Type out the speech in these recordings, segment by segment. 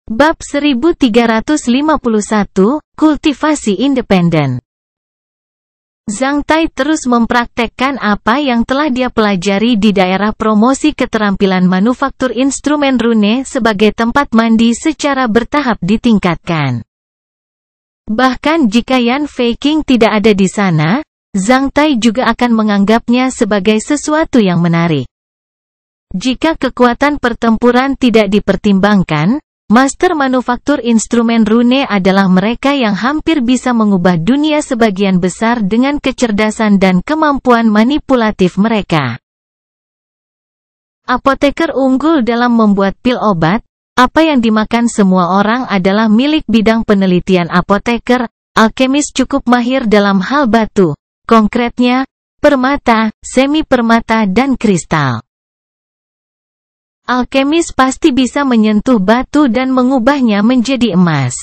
Bab 1351, Kultivasi Independen. Zhang Tai terus mempraktekkan apa yang telah dia pelajari di daerah promosi keterampilan manufaktur instrumen rune sebagai tempat mandi secara bertahap ditingkatkan. Bahkan jika Yan Feiqing tidak ada di sana, Zhang Tai juga akan menganggapnya sebagai sesuatu yang menarik. Jika kekuatan pertempuran tidak dipertimbangkan, Master manufaktur instrumen rune adalah mereka yang hampir bisa mengubah dunia sebagian besar dengan kecerdasan dan kemampuan manipulatif mereka. Apoteker unggul dalam membuat pil obat. Apa yang dimakan semua orang adalah milik bidang penelitian apoteker. Alkemis cukup mahir dalam hal batu, konkretnya, permata, semi permata dan kristal. Alkemis pasti bisa menyentuh batu dan mengubahnya menjadi emas.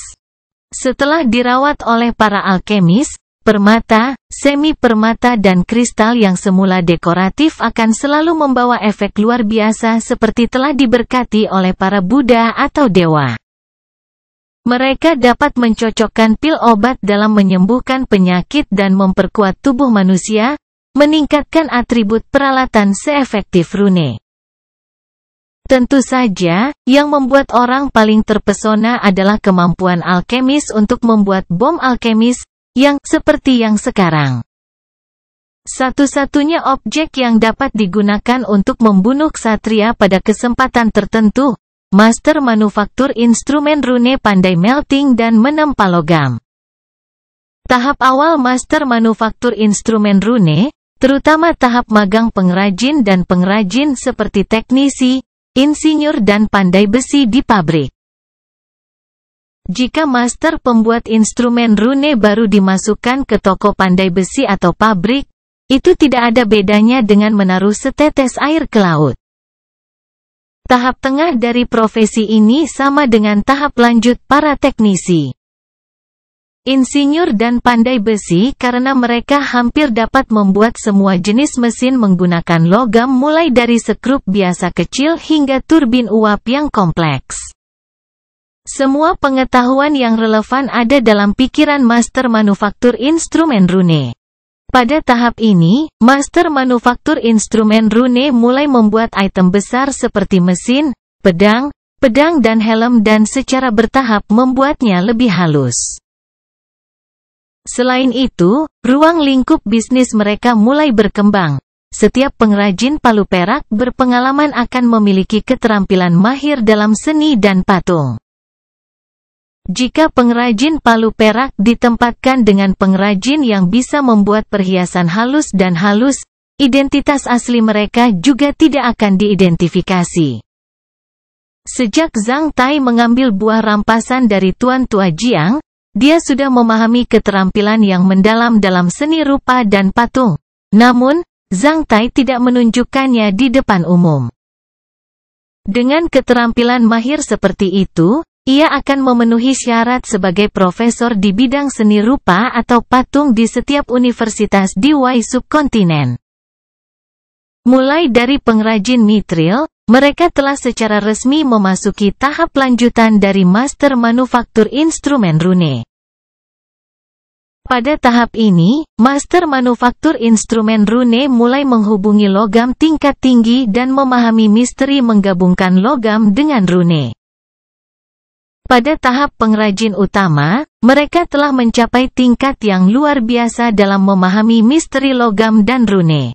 Setelah dirawat oleh para alkemis, permata, semi permata dan kristal yang semula dekoratif akan selalu membawa efek luar biasa seperti telah diberkati oleh para Buddha atau dewa. Mereka dapat mencocokkan pil obat dalam menyembuhkan penyakit dan memperkuat tubuh manusia, meningkatkan atribut peralatan seefektif rune. Tentu saja, yang membuat orang paling terpesona adalah kemampuan alkemis untuk membuat bom alkemis, yang seperti yang sekarang. Satu-satunya objek yang dapat digunakan untuk membunuh ksatria pada kesempatan tertentu, Master manufaktur instrumen rune pandai melting dan menempa logam. Tahap awal Master manufaktur instrumen rune, terutama tahap magang pengrajin dan pengrajin seperti teknisi, insinyur dan pandai besi di pabrik. Jika master pembuat instrumen rune baru dimasukkan ke toko pandai besi atau pabrik, itu tidak ada bedanya dengan menaruh setetes air ke laut. Tahap tengah dari profesi ini sama dengan tahap lanjut para teknisi. Insinyur dan pandai besi karena mereka hampir dapat membuat semua jenis mesin menggunakan logam mulai dari sekrup biasa kecil hingga turbin uap yang kompleks. Semua pengetahuan yang relevan ada dalam pikiran master manufaktur instrumen rune. Pada tahap ini, master manufaktur instrumen rune mulai membuat item besar seperti mesin, pedang dan helm dan secara bertahap membuatnya lebih halus. Selain itu, ruang lingkup bisnis mereka mulai berkembang. Setiap pengrajin palu perak berpengalaman akan memiliki keterampilan mahir dalam seni dan patung. Jika pengrajin palu perak ditempatkan dengan pengrajin yang bisa membuat perhiasan halus dan halus, identitas asli mereka juga tidak akan diidentifikasi. Sejak Zhang Tai mengambil buah rampasan dari Tuan Tua Jiang, dia sudah memahami keterampilan yang mendalam dalam seni rupa dan patung. Namun, Zhang Tai tidak menunjukkannya di depan umum. Dengan keterampilan mahir seperti itu, ia akan memenuhi syarat sebagai profesor di bidang seni rupa atau patung di setiap universitas di Y subkontinen. Mulai dari pengrajin mitril, mereka telah secara resmi memasuki tahap lanjutan dari master manufaktur instrumen rune. Pada tahap ini, master manufaktur instrumen rune mulai menghubungi logam tingkat tinggi dan memahami misteri menggabungkan logam dengan rune. Pada tahap pengrajin utama, mereka telah mencapai tingkat yang luar biasa dalam memahami misteri logam dan rune.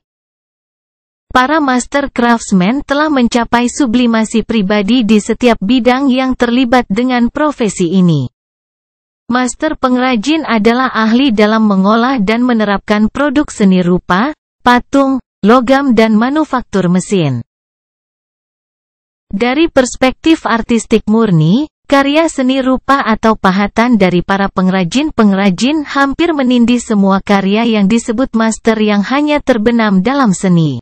Para master craftsman telah mencapai sublimasi pribadi di setiap bidang yang terlibat dengan profesi ini. Master pengrajin adalah ahli dalam mengolah dan menerapkan produk seni rupa, patung, logam dan manufaktur mesin. Dari perspektif artistik murni, karya seni rupa atau pahatan dari para pengrajin-pengrajin hampir menindih semua karya yang disebut master yang hanya terbenam dalam seni.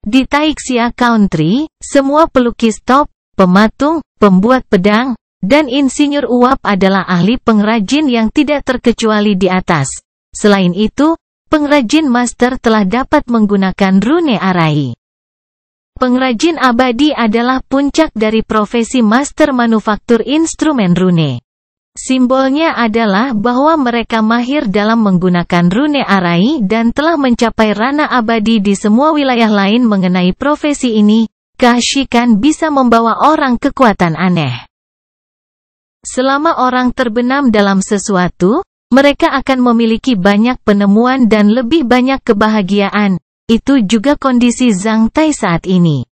Di Taixia Country, semua pelukis top, pematung, pembuat pedang, dan insinyur uap adalah ahli pengrajin yang tidak terkecuali di atas. Selain itu, pengrajin master telah dapat menggunakan rune arai. Pengrajin abadi adalah puncak dari profesi master manufaktur instrumen rune. Simbolnya adalah bahwa mereka mahir dalam menggunakan rune arai dan telah mencapai ranah abadi di semua wilayah lain mengenai profesi ini. Keasyikan bisa membawa orang kekuatan aneh. Selama orang terbenam dalam sesuatu, mereka akan memiliki banyak penemuan dan lebih banyak kebahagiaan. Itu juga kondisi Zhang Tai saat ini.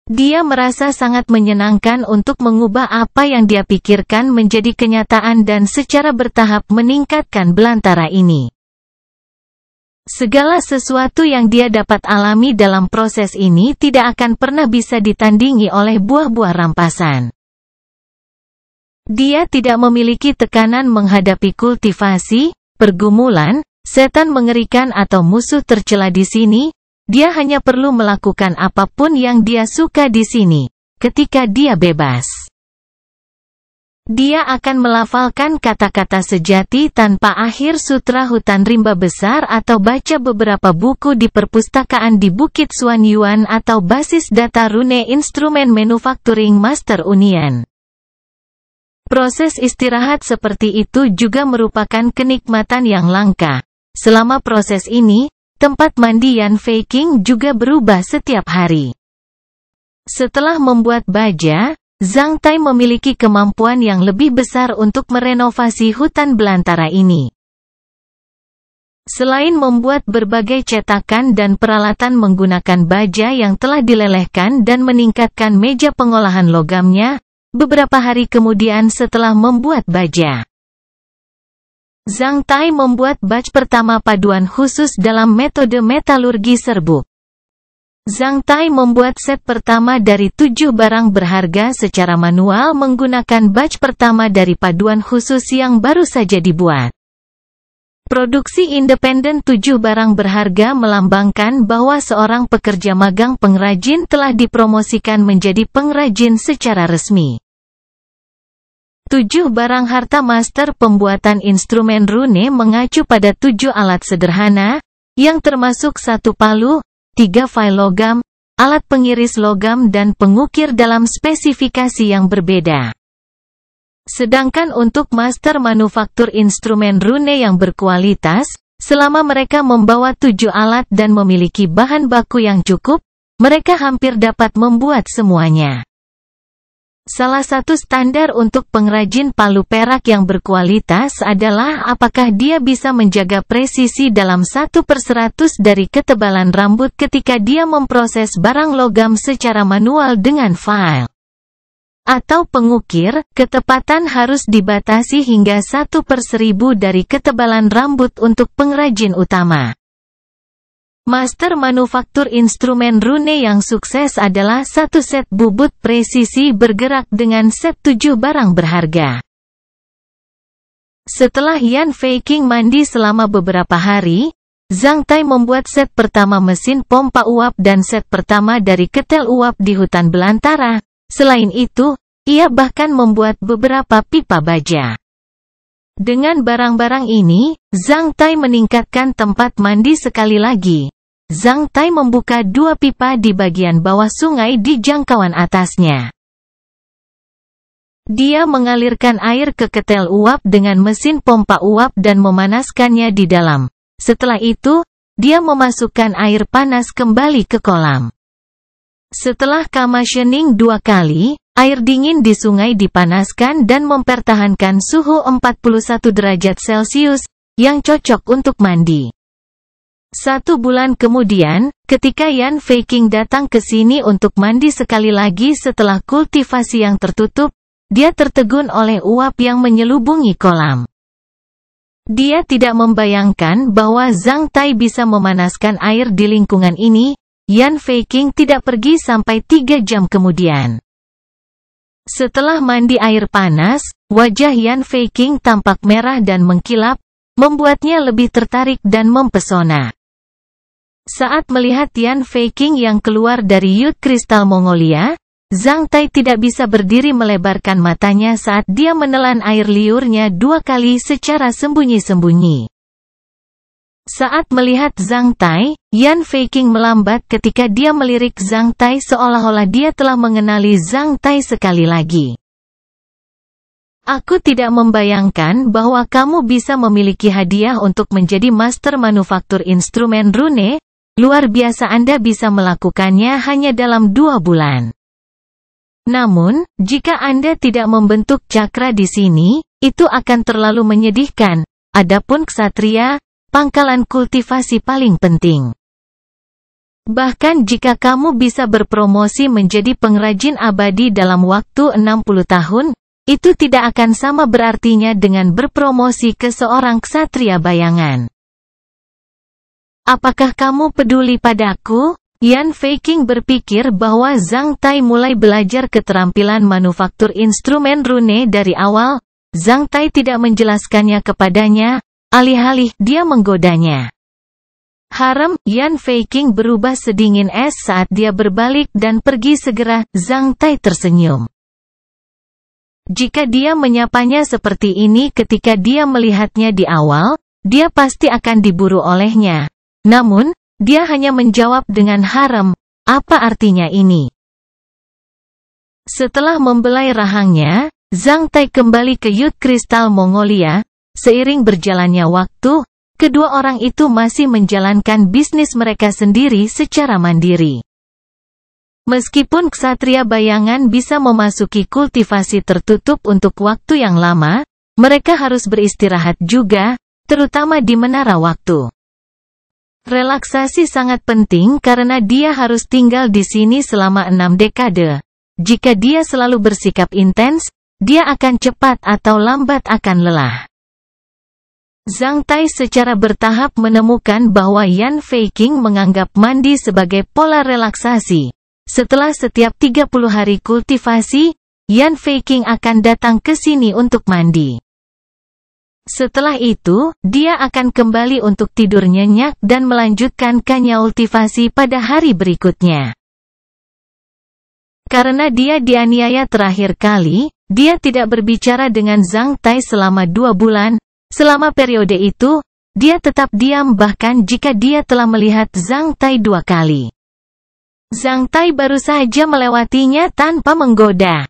Dia merasa sangat menyenangkan untuk mengubah apa yang dia pikirkan menjadi kenyataan dan secara bertahap meningkatkan belantara ini. Segala sesuatu yang dia dapat alami dalam proses ini tidak akan pernah bisa ditandingi oleh buah-buah rampasan. Dia tidak memiliki tekanan menghadapi kultivasi, pergumulan, setan mengerikan atau musuh tercela di sini. Dia hanya perlu melakukan apapun yang dia suka di sini, ketika dia bebas. Dia akan melafalkan kata-kata sejati tanpa akhir sutra hutan rimba besar atau baca beberapa buku di perpustakaan di Bukit Xuan Yuan atau basis data rune instrumen manufacturing Master Union. Proses istirahat seperti itu juga merupakan kenikmatan yang langka. Selama proses ini, tempat mandi Yan Feiqing juga berubah setiap hari. Setelah membuat baja, Zhang Tai memiliki kemampuan yang lebih besar untuk merenovasi hutan belantara ini. Selain membuat berbagai cetakan dan peralatan menggunakan baja yang telah dilelehkan dan meningkatkan meja pengolahan logamnya, beberapa hari kemudian setelah membuat baja, Zhang Tai membuat batch pertama paduan khusus dalam metode metalurgi serbuk. Zhang Tai membuat set pertama dari 7 barang berharga secara manual menggunakan batch pertama dari paduan khusus yang baru saja dibuat. Produksi independen 7 barang berharga melambangkan bahwa seorang pekerja magang pengrajin telah dipromosikan menjadi pengrajin secara resmi. 7 barang harta master pembuatan instrumen rune mengacu pada 7 alat sederhana, yang termasuk 1 palu, 3 file logam, alat pengiris logam dan pengukir dalam spesifikasi yang berbeda. Sedangkan untuk master manufaktur instrumen rune yang berkualitas, selama mereka membawa 7 alat dan memiliki bahan baku yang cukup, mereka hampir dapat membuat semuanya. Salah satu standar untuk pengrajin palu perak yang berkualitas adalah apakah dia bisa menjaga presisi dalam 1/100 dari ketebalan rambut ketika dia memproses barang logam secara manual dengan file atau pengukir. Ketepatan harus dibatasi hingga 1/1000 dari ketebalan rambut untuk pengrajin utama. Master manufaktur instrumen rune yang sukses adalah satu set bubut presisi bergerak dengan set 7 barang berharga. Setelah Yan Feiqing mandi selama beberapa hari, Zhang Tai membuat set pertama mesin pompa uap dan set pertama dari ketel uap di hutan belantara. Selain itu, ia bahkan membuat beberapa pipa baja. Dengan barang-barang ini, Zhang Tai meningkatkan tempat mandi sekali lagi. Zhang Tai membuka 2 pipa di bagian bawah sungai di jangkauan atasnya. Dia mengalirkan air ke ketel uap dengan mesin pompa uap dan memanaskannya di dalam. Setelah itu, dia memasukkan air panas kembali ke kolam. Setelah commissioning 2 kali, air dingin di sungai dipanaskan dan mempertahankan suhu 41 derajat Celcius, yang cocok untuk mandi. 1 bulan kemudian, ketika Yan Feiqing datang ke sini untuk mandi sekali lagi setelah kultivasi yang tertutup, dia tertegun oleh uap yang menyelubungi kolam. Dia tidak membayangkan bahwa Zhang Tai bisa memanaskan air di lingkungan ini. Yan Feiqing tidak pergi sampai 3 jam kemudian. Setelah mandi air panas, wajah Yan Feiqing tampak merah dan mengkilap, membuatnya lebih tertarik dan mempesona. Saat melihat Yan Feiqing yang keluar dari Yud Kristal Mongolia, Zhang Tai tidak bisa berdiri melebarkan matanya saat dia menelan air liurnya 2 kali secara sembunyi-sembunyi. Saat melihat Zhang Tai, Yan Feiqing melambat ketika dia melirik Zhang Tai seolah-olah dia telah mengenali Zhang Tai sekali lagi. Aku tidak membayangkan bahwa kamu bisa memiliki hadiah untuk menjadi master manufaktur instrumen rune. Luar biasa, Anda bisa melakukannya hanya dalam 2 bulan. Namun, jika Anda tidak membentuk cakra di sini, itu akan terlalu menyedihkan. Adapun ksatria, pangkalan kultivasi paling penting. Bahkan jika kamu bisa berpromosi menjadi pengrajin abadi dalam waktu 60 tahun, itu tidak akan sama berartinya dengan berpromosi ke seorang ksatria bayangan. Apakah kamu peduli padaku? Yan Feiqing berpikir bahwa Zhang Tai mulai belajar keterampilan manufaktur instrumen rune dari awal. Zhang Tai tidak menjelaskannya kepadanya, alih-alih dia menggodanya. Haram, Yan Feiqing berubah sedingin es saat dia berbalik dan pergi segera. Zhang Tai tersenyum. Jika dia menyapanya seperti ini ketika dia melihatnya di awal, dia pasti akan diburu olehnya. Namun, dia hanya menjawab dengan haram, apa artinya ini? Setelah membelai rahangnya, Zhang Tai kembali ke Yud Kristal Mongolia. Seiring berjalannya waktu, kedua orang itu masih menjalankan bisnis mereka sendiri secara mandiri. Meskipun ksatria bayangan bisa memasuki kultivasi tertutup untuk waktu yang lama, mereka harus beristirahat juga, terutama di menara waktu. Relaksasi sangat penting karena dia harus tinggal di sini selama 6 dekade. Jika dia selalu bersikap intens, dia akan cepat atau lambat akan lelah. Zhang Tai secara bertahap menemukan bahwa Yan Feiqing menganggap mandi sebagai pola relaksasi. Setelah setiap 30 hari kultivasi, Yan Feiqing akan datang ke sini untuk mandi. Setelah itu, dia akan kembali untuk tidur nyenyak dan melanjutkan kultivasi pada hari berikutnya. Karena dia dianiaya terakhir kali, dia tidak berbicara dengan Zhang Tai selama 2 bulan. Selama periode itu, dia tetap diam bahkan jika dia telah melihat Zhang Tai 2 kali. Zhang Tai baru saja melewatinya tanpa menggoda.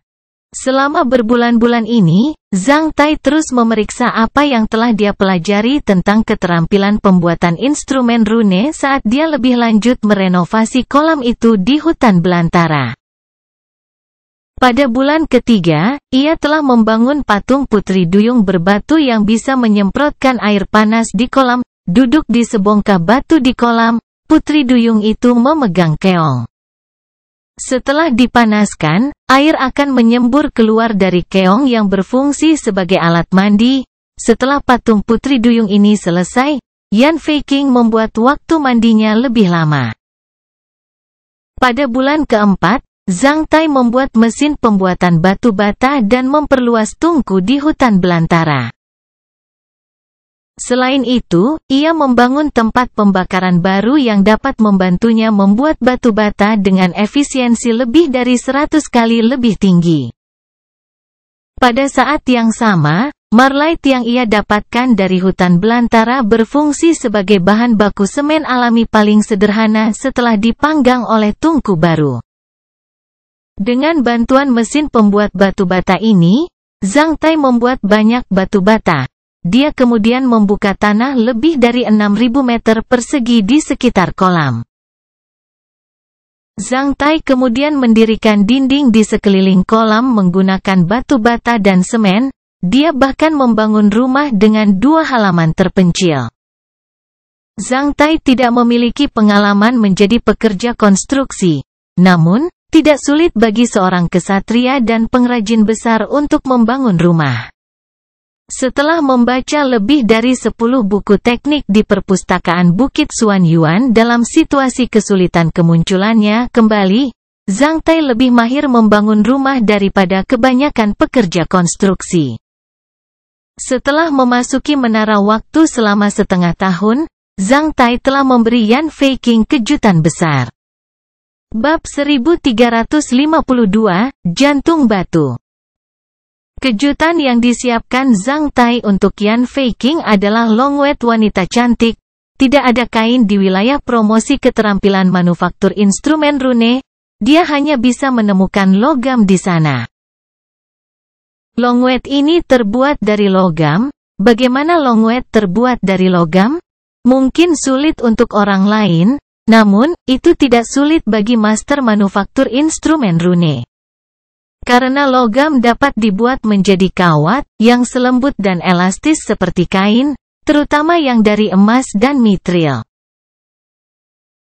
Selama berbulan-bulan ini, Zhang Tai terus memeriksa apa yang telah dia pelajari tentang keterampilan pembuatan instrumen rune saat dia lebih lanjut merenovasi kolam itu di hutan belantara. Pada bulan ketiga, ia telah membangun patung Putri Duyung berbatu yang bisa menyemprotkan air panas di kolam. Duduk di sebongkah batu di kolam, Putri Duyung itu memegang keong. Setelah dipanaskan, air akan menyembur keluar dari keong yang berfungsi sebagai alat mandi. Setelah patung Putri Duyung ini selesai, Yan Feiqing membuat waktu mandinya lebih lama. Pada bulan keempat, Zhang Tai membuat mesin pembuatan batu bata dan memperluas tungku di hutan belantara. Selain itu, ia membangun tempat pembakaran baru yang dapat membantunya membuat batu bata dengan efisiensi lebih dari 100 kali lebih tinggi. Pada saat yang sama, marlite yang ia dapatkan dari hutan belantara berfungsi sebagai bahan baku semen alami paling sederhana setelah dipanggang oleh tungku baru. Dengan bantuan mesin pembuat batu bata ini, Zhang Tai membuat banyak batu bata. Dia kemudian membuka tanah lebih dari 6.000 meter persegi di sekitar kolam. Zhang Tai kemudian mendirikan dinding di sekeliling kolam menggunakan batu bata dan semen. Dia bahkan membangun rumah dengan 2 halaman terpencil. Zhang Tai tidak memiliki pengalaman menjadi pekerja konstruksi. Namun, tidak sulit bagi seorang ksatria dan pengrajin besar untuk membangun rumah. Setelah membaca lebih dari 10 buku teknik di perpustakaan Bukit Xuanyuan dalam situasi kesulitan kemunculannya kembali, Zhang Tai lebih mahir membangun rumah daripada kebanyakan pekerja konstruksi. Setelah memasuki menara waktu selama setengah tahun, Zhang Tai telah memberi Yan Feiqing kejutan besar. Bab 1352, Jantung Batu. Kejutan yang disiapkan Zhang Tai untuk Yan Feiqing adalah Longwet wanita cantik. tidak ada kain di wilayah promosi keterampilan manufaktur instrumen rune, dia hanya bisa menemukan logam di sana. Longwet ini terbuat dari logam. Bagaimana longwet terbuat dari logam? Mungkin sulit untuk orang lain, namun, itu tidak sulit bagi master manufaktur instrumen rune. Karena logam dapat dibuat menjadi kawat, yang selembut dan elastis seperti kain, terutama yang dari emas dan mitril.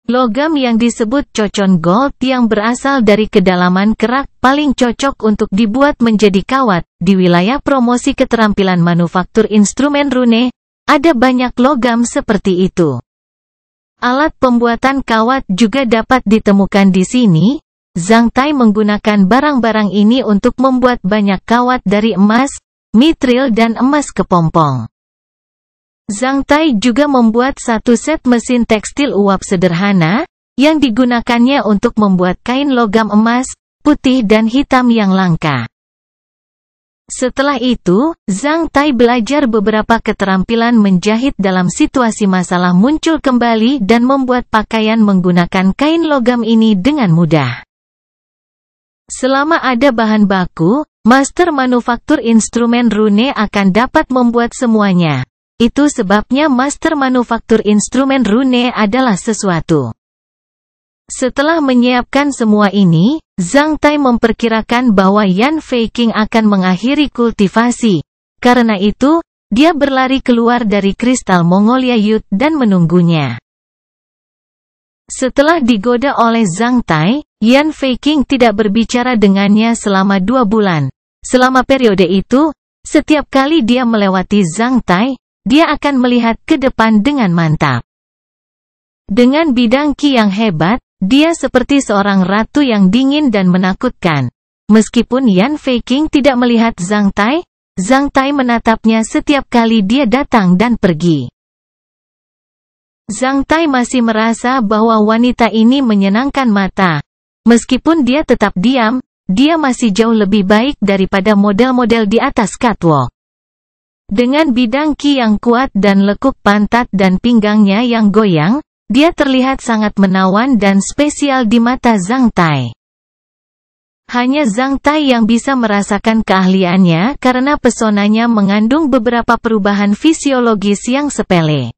Logam yang disebut cocon gold yang berasal dari kedalaman kerak paling cocok untuk dibuat menjadi kawat. Di wilayah promosi keterampilan manufaktur instrumen rune, ada banyak logam seperti itu. Alat pembuatan kawat juga dapat ditemukan di sini. Zhang Tai menggunakan barang-barang ini untuk membuat banyak kawat dari emas, mitril dan emas kepompong. Zhang Tai juga membuat satu set mesin tekstil uap sederhana, yang digunakannya untuk membuat kain logam emas, putih dan hitam yang langka. Setelah itu, Zhang Tai belajar beberapa keterampilan menjahit dalam situasi masalah muncul kembali dan membuat pakaian menggunakan kain logam ini dengan mudah. Selama ada bahan baku, master manufaktur instrumen rune akan dapat membuat semuanya. Itu sebabnya master manufaktur instrumen rune adalah sesuatu. Setelah menyiapkan semua ini, Zhang Tai memperkirakan bahwa Yan Feiqing akan mengakhiri kultivasi. Karena itu, dia berlari keluar dari kristal Mongolia Youth dan menunggunya. Setelah digoda oleh Zhang Tai, Yan Feiqing tidak berbicara dengannya selama 2 bulan. Selama periode itu, setiap kali dia melewati Zhang Tai, dia akan melihat ke depan dengan mantap. Dengan bidang qi yang hebat, dia seperti seorang ratu yang dingin dan menakutkan. Meskipun Yan Feiqing tidak melihat Zhang Tai menatapnya setiap kali dia datang dan pergi. Zhang Tai masih merasa bahwa wanita ini menyenangkan mata. Meskipun dia tetap diam, dia masih jauh lebih baik daripada model-model di atas catwalk. Dengan bidang qi yang kuat dan lekuk pantat dan pinggangnya yang goyang, dia terlihat sangat menawan dan spesial di mata Zhang Tai. Hanya Zhang Tai yang bisa merasakan keahliannya karena pesonanya mengandung beberapa perubahan fisiologis yang sepele.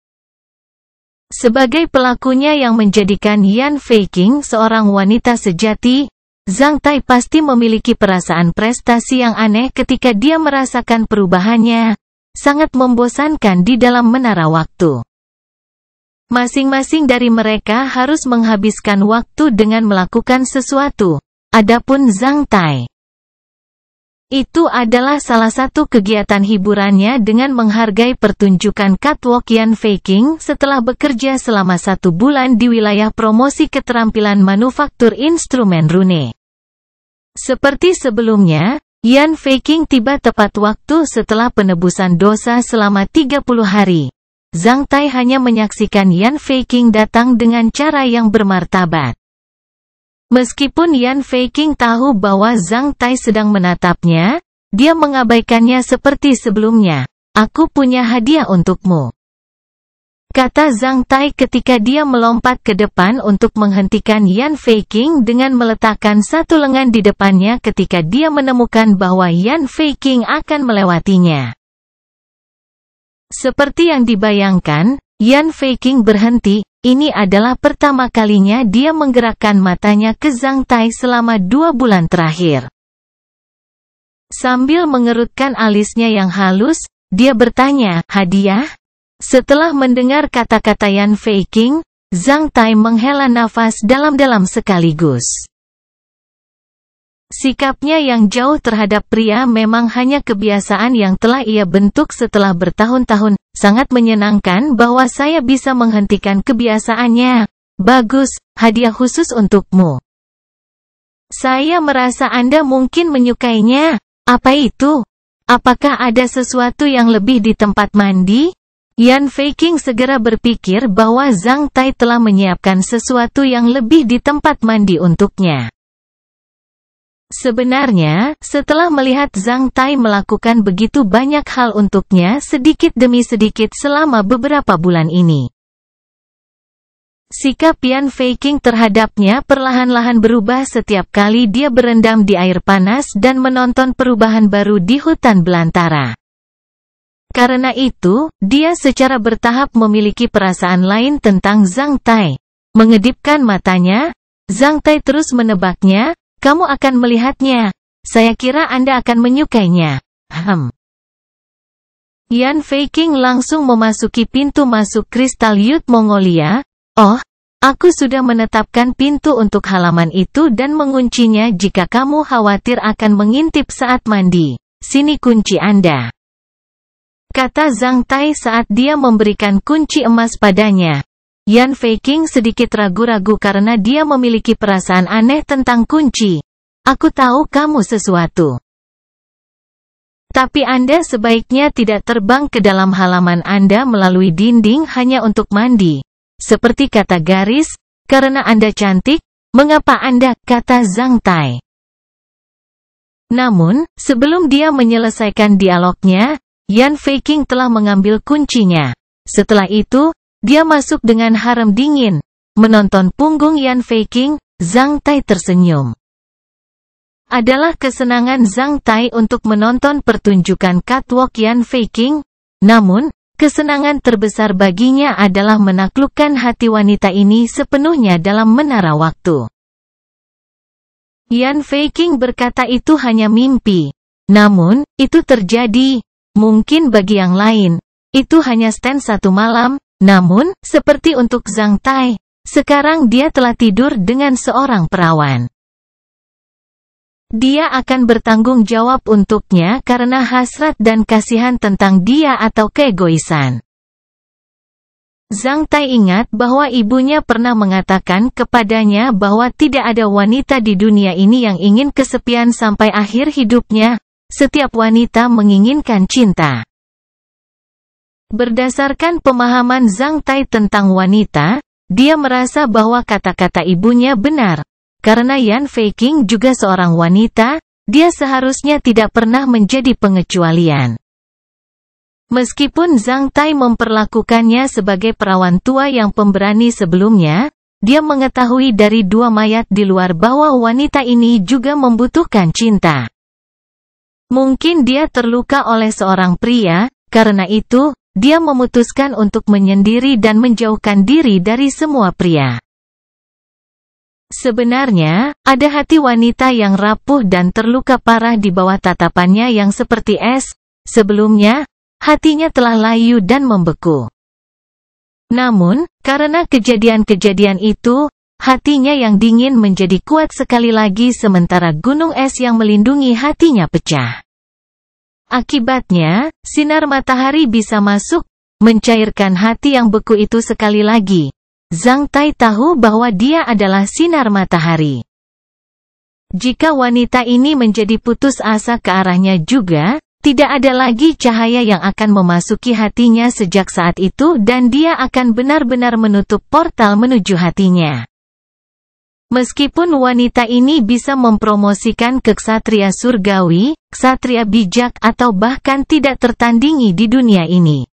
Sebagai pelakunya yang menjadikan Yan Feiqing seorang wanita sejati, Zhang Tai pasti memiliki perasaan prestasi yang aneh ketika dia merasakan perubahannya, sangat membosankan di dalam menara waktu. Masing-masing dari mereka harus menghabiskan waktu dengan melakukan sesuatu, adapun Zhang Tai, itu adalah salah satu kegiatan hiburannya dengan menghargai pertunjukan catwalk Yan Feiqing setelah bekerja selama 1 bulan di wilayah promosi keterampilan manufaktur instrumen rune. Seperti sebelumnya, Yan Feiqing tiba tepat waktu setelah penebusan dosa selama 30 hari. Zhang Tai hanya menyaksikan Yan Feiqing datang dengan cara yang bermartabat. Meskipun Yan Feiqing tahu bahwa Zhang Tai sedang menatapnya, dia mengabaikannya seperti sebelumnya. Aku punya hadiah untukmu, kata Zhang Tai ketika dia melompat ke depan untuk menghentikan Yan Feiqing dengan meletakkan satu lengan di depannya ketika dia menemukan bahwa Yan Feiqing akan melewatinya. Seperti yang dibayangkan, Yan Feiqing berhenti. Ini adalah pertama kalinya dia menggerakkan matanya ke Zhang Tai selama 2 bulan terakhir. Sambil mengerutkan alisnya yang halus, dia bertanya, hadiah? Setelah mendengar kata-kata Yan Feiqing, Zhang Tai menghela nafas dalam-dalam sekaligus. Sikapnya yang jauh terhadap pria memang hanya kebiasaan yang telah ia bentuk setelah bertahun-tahun. Sangat menyenangkan bahwa saya bisa menghentikan kebiasaannya. Bagus, hadiah khusus untukmu. Saya merasa Anda mungkin menyukainya. Apa itu? Apakah ada sesuatu yang lebih di tempat mandi? Yan Feiqing segera berpikir bahwa Zhang Tai telah menyiapkan sesuatu yang lebih di tempat mandi untuknya. Sebenarnya, setelah melihat Zhang Tai melakukan begitu banyak hal untuknya sedikit demi sedikit selama beberapa bulan ini, Sikap Yan Feiqing terhadapnya perlahan-lahan berubah setiap kali dia berendam di air panas dan menonton perubahan baru di hutan belantara. Karena itu, dia secara bertahap memiliki perasaan lain tentang Zhang Tai. Mengedipkan matanya, Zhang Tai terus menebaknya, "Kamu akan melihatnya. Saya kira Anda akan menyukainya." Yan Feiqing langsung memasuki pintu masuk Kristal Youth Mongolia. "Oh, aku sudah menetapkan pintu untuk halaman itu dan menguncinya jika kamu khawatir akan mengintip saat mandi. Sini kunci Anda," kata Zhang Tai saat dia memberikan kunci emas padanya. Yan Feiqing sedikit ragu-ragu karena dia memiliki perasaan aneh tentang kunci. "Aku tahu kamu sesuatu. Tapi Anda sebaiknya tidak terbang ke dalam halaman Anda melalui dinding hanya untuk mandi. Seperti kata garis, karena Anda cantik, mengapa Anda?" kata Zhang Tai. Namun, sebelum dia menyelesaikan dialognya, Yan Feiqing telah mengambil kuncinya. Setelah itu, dia masuk dengan harem dingin. Menonton punggung Yan Feiqing, Zhang Tai tersenyum. Adalah kesenangan Zhang Tai untuk menonton pertunjukan catwalk Yan Feiqing. Namun, kesenangan terbesar baginya adalah menaklukkan hati wanita ini sepenuhnya dalam menara waktu. Yan Feiqing berkata itu hanya mimpi. Namun, itu terjadi. Mungkin bagi yang lain, itu hanya stand satu malam. Namun, seperti untuk Zhang Tai, sekarang dia telah tidur dengan seorang perawan. Dia akan bertanggung jawab untuknya karena hasrat dan kasihan tentang dia atau keegoisan. Zhang Tai ingat bahwa ibunya pernah mengatakan kepadanya bahwa tidak ada wanita di dunia ini yang ingin kesepian sampai akhir hidupnya. Setiap wanita menginginkan cinta. Berdasarkan pemahaman Zhang Tai tentang wanita, dia merasa bahwa kata-kata ibunya benar. Karena Yan Feiqing juga seorang wanita, dia seharusnya tidak pernah menjadi pengecualian. Meskipun Zhang Tai memperlakukannya sebagai perawan tua yang pemberani sebelumnya, dia mengetahui dari dua mayat di luar bahwa wanita ini juga membutuhkan cinta. Mungkin dia terluka oleh seorang pria, karena itu, dia memutuskan untuk menyendiri dan menjauhkan diri dari semua pria. Sebenarnya, ada hati wanita yang rapuh dan terluka parah di bawah tatapannya yang seperti es. Sebelumnya, hatinya telah layu dan membeku. Namun, karena kejadian-kejadian itu, hatinya yang dingin menjadi kuat sekali lagi sementara gunung es yang melindungi hatinya pecah. Akibatnya, sinar matahari bisa masuk, mencairkan hati yang beku itu sekali lagi. Zhang Tai tahu bahwa dia adalah sinar matahari. Jika wanita ini menjadi putus asa ke arahnya juga, tidak ada lagi cahaya yang akan memasuki hatinya sejak saat itu dan dia akan benar-benar menutup portal menuju hatinya. Meskipun wanita ini bisa mempromosikan keksatria surgawi, ksatria bijak atau bahkan tidak tertandingi di dunia ini.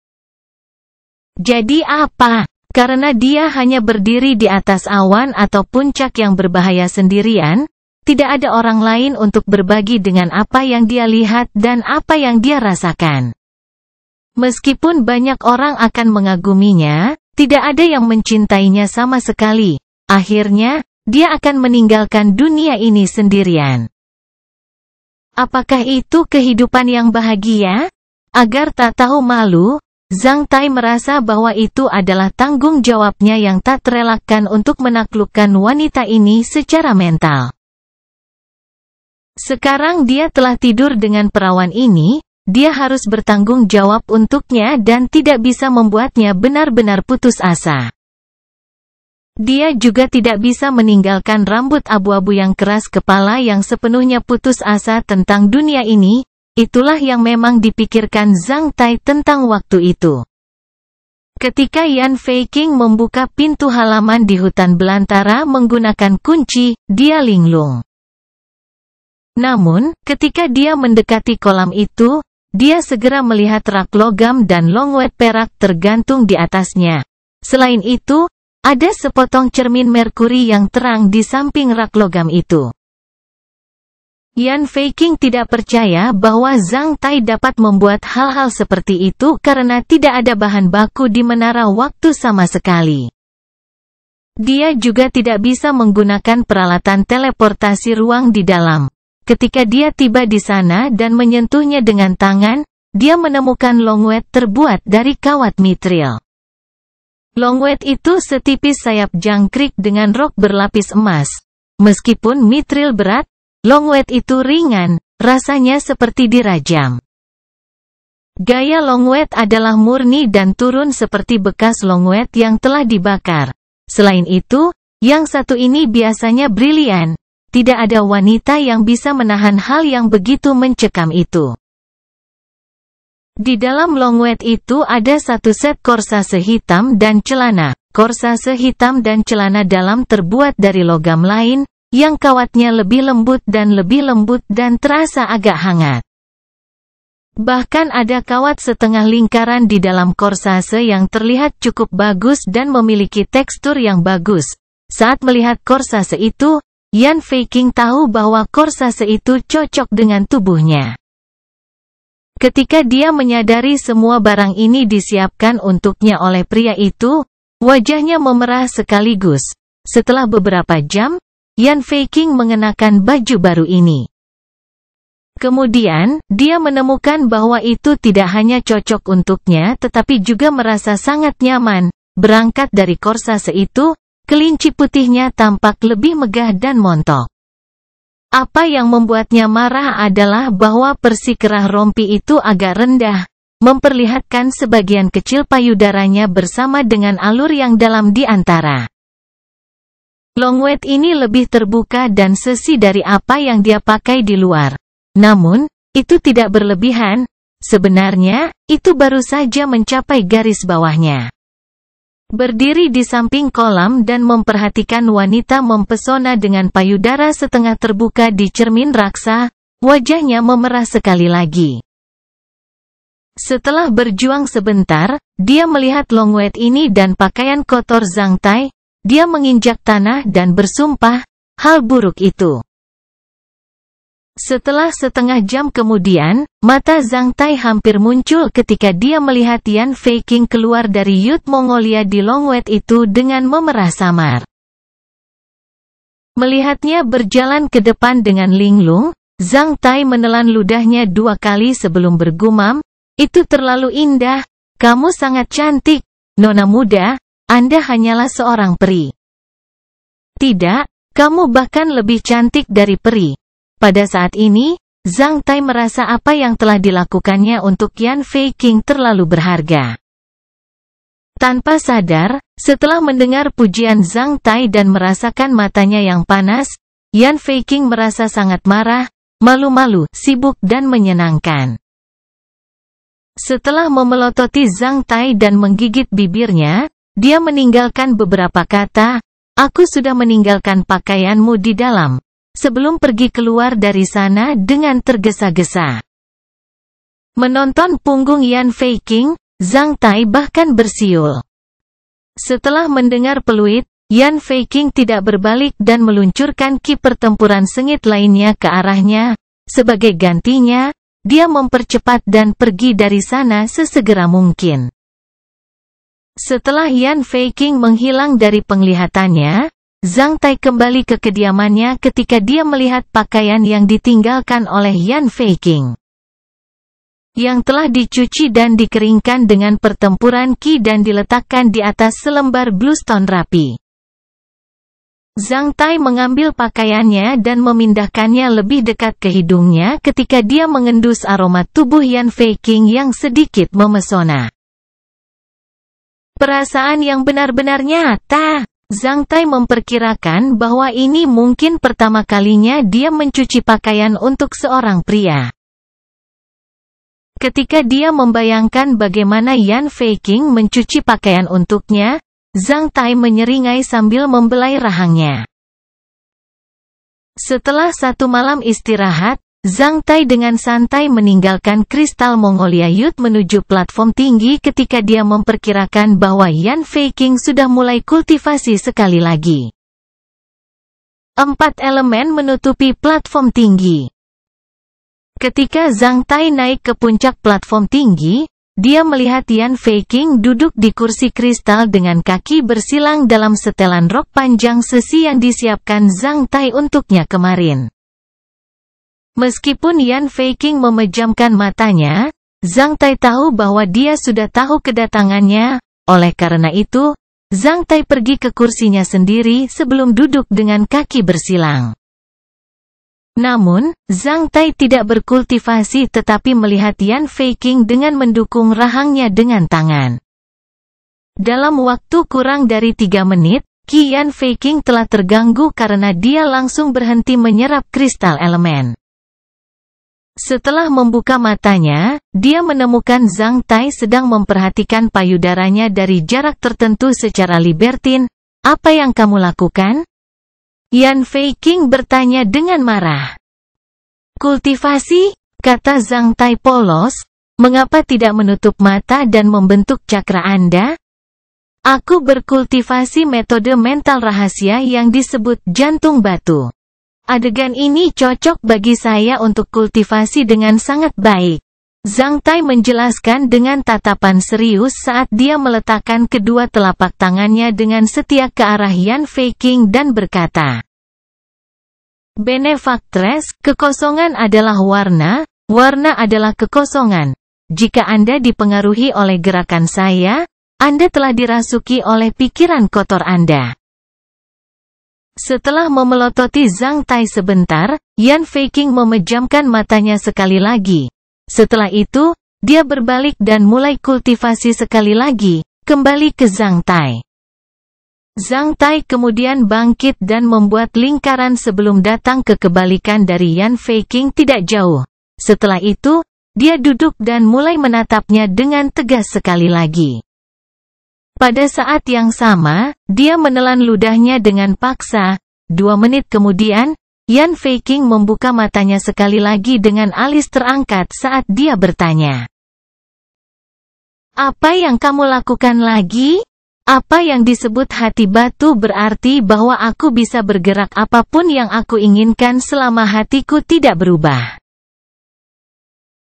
Jadi apa? Karena dia hanya berdiri di atas awan atau puncak yang berbahaya sendirian, tidak ada orang lain untuk berbagi dengan apa yang dia lihat dan apa yang dia rasakan. Meskipun banyak orang akan mengaguminya, tidak ada yang mencintainya sama sekali. Akhirnya, dia akan meninggalkan dunia ini sendirian. Apakah itu kehidupan yang bahagia? Agar tak tahu malu, Zhang Tai merasa bahwa itu adalah tanggung jawabnya yang tak terelakkan untuk menaklukkan wanita ini secara mental. Sekarang dia telah tidur dengan perawan ini, dia harus bertanggung jawab untuknya dan tidak bisa membuatnya benar-benar putus asa. Dia juga tidak bisa meninggalkan rambut abu-abu yang keras kepala yang sepenuhnya putus asa tentang dunia ini. Itulah yang memang dipikirkan Zhang Tai tentang waktu itu. Ketika Yan Feiqing membuka pintu halaman di hutan belantara menggunakan kunci, dia linglung. Namun, ketika dia mendekati kolam itu, dia segera melihat rak logam dan longwet perak tergantung di atasnya. Selain itu, ada sepotong cermin merkuri yang terang di samping rak logam itu. Yan Feiqing tidak percaya bahwa Zhang Tai dapat membuat hal-hal seperti itu karena tidak ada bahan baku di menara waktu sama sekali. Dia juga tidak bisa menggunakan peralatan teleportasi ruang di dalam. Ketika dia tiba di sana dan menyentuhnya dengan tangan, dia menemukan longwet terbuat dari kawat mitril. Longwet itu setipis sayap jangkrik dengan rok berlapis emas. Meskipun mitril berat, longwet itu ringan, rasanya seperti dirajam. Gaya longwet adalah murni dan turun seperti bekas longwet yang telah dibakar. Selain itu, yang satu ini biasanya brilian. Tidak ada wanita yang bisa menahan hal yang begitu mencekam itu. Di dalam longwet itu ada satu set korsase hitam dan celana. Korsase hitam dan celana dalam terbuat dari logam lain, yang kawatnya lebih lembut dan terasa agak hangat. Bahkan ada kawat setengah lingkaran di dalam korsase yang terlihat cukup bagus dan memiliki tekstur yang bagus. Saat melihat korsase itu, Yan Feiqing tahu bahwa korsase itu cocok dengan tubuhnya. Ketika dia menyadari semua barang ini disiapkan untuknya oleh pria itu, wajahnya memerah sekaligus. Setelah beberapa jam, Yan Feiqing mengenakan baju baru ini. Kemudian, dia menemukan bahwa itu tidak hanya cocok untuknya tetapi juga merasa sangat nyaman. Berangkat dari korsase itu, kelinci putihnya tampak lebih megah dan montok. Apa yang membuatnya marah adalah bahwa persi kerah rompi itu agak rendah, memperlihatkan sebagian kecil payudaranya bersama dengan alur yang dalam di antara. Longwet ini lebih terbuka dan sesi dari apa yang dia pakai di luar. Namun, itu tidak berlebihan. Sebenarnya, itu baru saja mencapai garis bawahnya. Berdiri di samping kolam dan memperhatikan wanita mempesona dengan payudara setengah terbuka di cermin raksa, wajahnya memerah sekali lagi. Setelah berjuang sebentar, dia melihat longwet ini dan pakaian kotor Zhang Tai. Dia menginjak tanah dan bersumpah, hal buruk itu. Setelah setengah jam kemudian, mata Zhang Tai hampir muncul ketika dia melihat Yan Feiqing keluar dari Yut Mongolia di longwet itu dengan memerah samar. Melihatnya berjalan ke depan dengan linglung, Zhang Tai menelan ludahnya 2 kali sebelum bergumam, "Itu terlalu indah, kamu sangat cantik, nona muda. Anda hanyalah seorang peri." "Tidak, kamu bahkan lebih cantik dari peri." Pada saat ini, Zhang Tai merasa apa yang telah dilakukannya untuk Yan Feiqing terlalu berharga. Tanpa sadar, setelah mendengar pujian Zhang Tai dan merasakan matanya yang panas, Yan Feiqing merasa sangat marah, malu-malu, sibuk dan menyenangkan. Setelah memelototi Zhang Tai dan menggigit bibirnya, dia meninggalkan beberapa kata, "Aku sudah meninggalkan pakaianmu di dalam," sebelum pergi keluar dari sana dengan tergesa-gesa. Menonton punggung Yan Feiqing, Zhang Tai bahkan bersiul. Setelah mendengar peluit, Yan Feiqing tidak berbalik dan meluncurkan ki pertempuran sengit lainnya ke arahnya. Sebagai gantinya, dia mempercepat dan pergi dari sana sesegera mungkin. Setelah Yan Feiqing menghilang dari penglihatannya, Zhang Tai kembali ke kediamannya ketika dia melihat pakaian yang ditinggalkan oleh Yan Feiqing, yang telah dicuci dan dikeringkan dengan pertempuran ki dan diletakkan di atas selembar bluestone rapi. Zhang Tai mengambil pakaiannya dan memindahkannya lebih dekat ke hidungnya ketika dia mengendus aroma tubuh Yan Feiqing yang sedikit memesona. Perasaan yang benar-benar nyata. Zhang Tai memperkirakan bahwa ini mungkin pertama kalinya dia mencuci pakaian untuk seorang pria. Ketika dia membayangkan bagaimana Yan Feiqing mencuci pakaian untuknya, Zhang Tai menyeringai sambil membelai rahangnya. Setelah 1 malam istirahat, Zhang Tai dengan santai meninggalkan Kristal Mongolia Youth menuju platform tinggi ketika dia memperkirakan bahwa Yan Feiqing sudah mulai kultivasi sekali lagi. 4 elemen menutupi platform tinggi. Ketika Zhang Tai naik ke puncak platform tinggi, dia melihat Yan Feiqing duduk di kursi kristal dengan kaki bersilang dalam setelan rok panjang sesi yang disiapkan Zhang Tai untuknya kemarin. Meskipun Yan Feiqing memejamkan matanya, Zhang Tai tahu bahwa dia sudah tahu kedatangannya, oleh karena itu, Zhang Tai pergi ke kursinya sendiri sebelum duduk dengan kaki bersilang. Namun, Zhang Tai tidak berkultivasi tetapi melihat Yan Feiqing dengan mendukung rahangnya dengan tangan. Dalam waktu kurang dari 3 menit, Qi Yan Feiqing telah terganggu karena dia langsung berhenti menyerap kristal elemen. Setelah membuka matanya, dia menemukan Zhang Tai sedang memperhatikan payudaranya dari jarak tertentu secara libertin. Apa yang kamu lakukan? Yan Feiqing bertanya dengan marah. Kultivasi, kata Zhang Tai polos, mengapa tidak menutup mata dan membentuk cakra Anda? Aku berkultivasi metode mental rahasia yang disebut jantung batu. Adegan ini cocok bagi saya untuk kultivasi dengan sangat baik. Zhang Tai menjelaskan dengan tatapan serius saat dia meletakkan kedua telapak tangannya dengan setia ke arah Yan Feiqing dan berkata, Benefactress, kekosongan adalah warna, warna adalah kekosongan. Jika Anda dipengaruhi oleh gerakan saya, Anda telah dirasuki oleh pikiran kotor Anda. Setelah memelototi Zhang Tai sebentar, Yan Feiqing memejamkan matanya sekali lagi. Setelah itu, dia berbalik dan mulai kultivasi sekali lagi, kembali ke Zhang Tai. Zhang Tai kemudian bangkit dan membuat lingkaran sebelum datang ke kebalikan dari Yan Feiqing tidak jauh. Setelah itu, dia duduk dan mulai menatapnya dengan tegas sekali lagi. Pada saat yang sama, dia menelan ludahnya dengan paksa. 2 menit kemudian, Yan Feiqing membuka matanya sekali lagi dengan alis terangkat saat dia bertanya. Apa yang kamu lakukan lagi? Apa yang disebut hati batu berarti bahwa aku bisa bergerak apapun yang aku inginkan selama hatiku tidak berubah.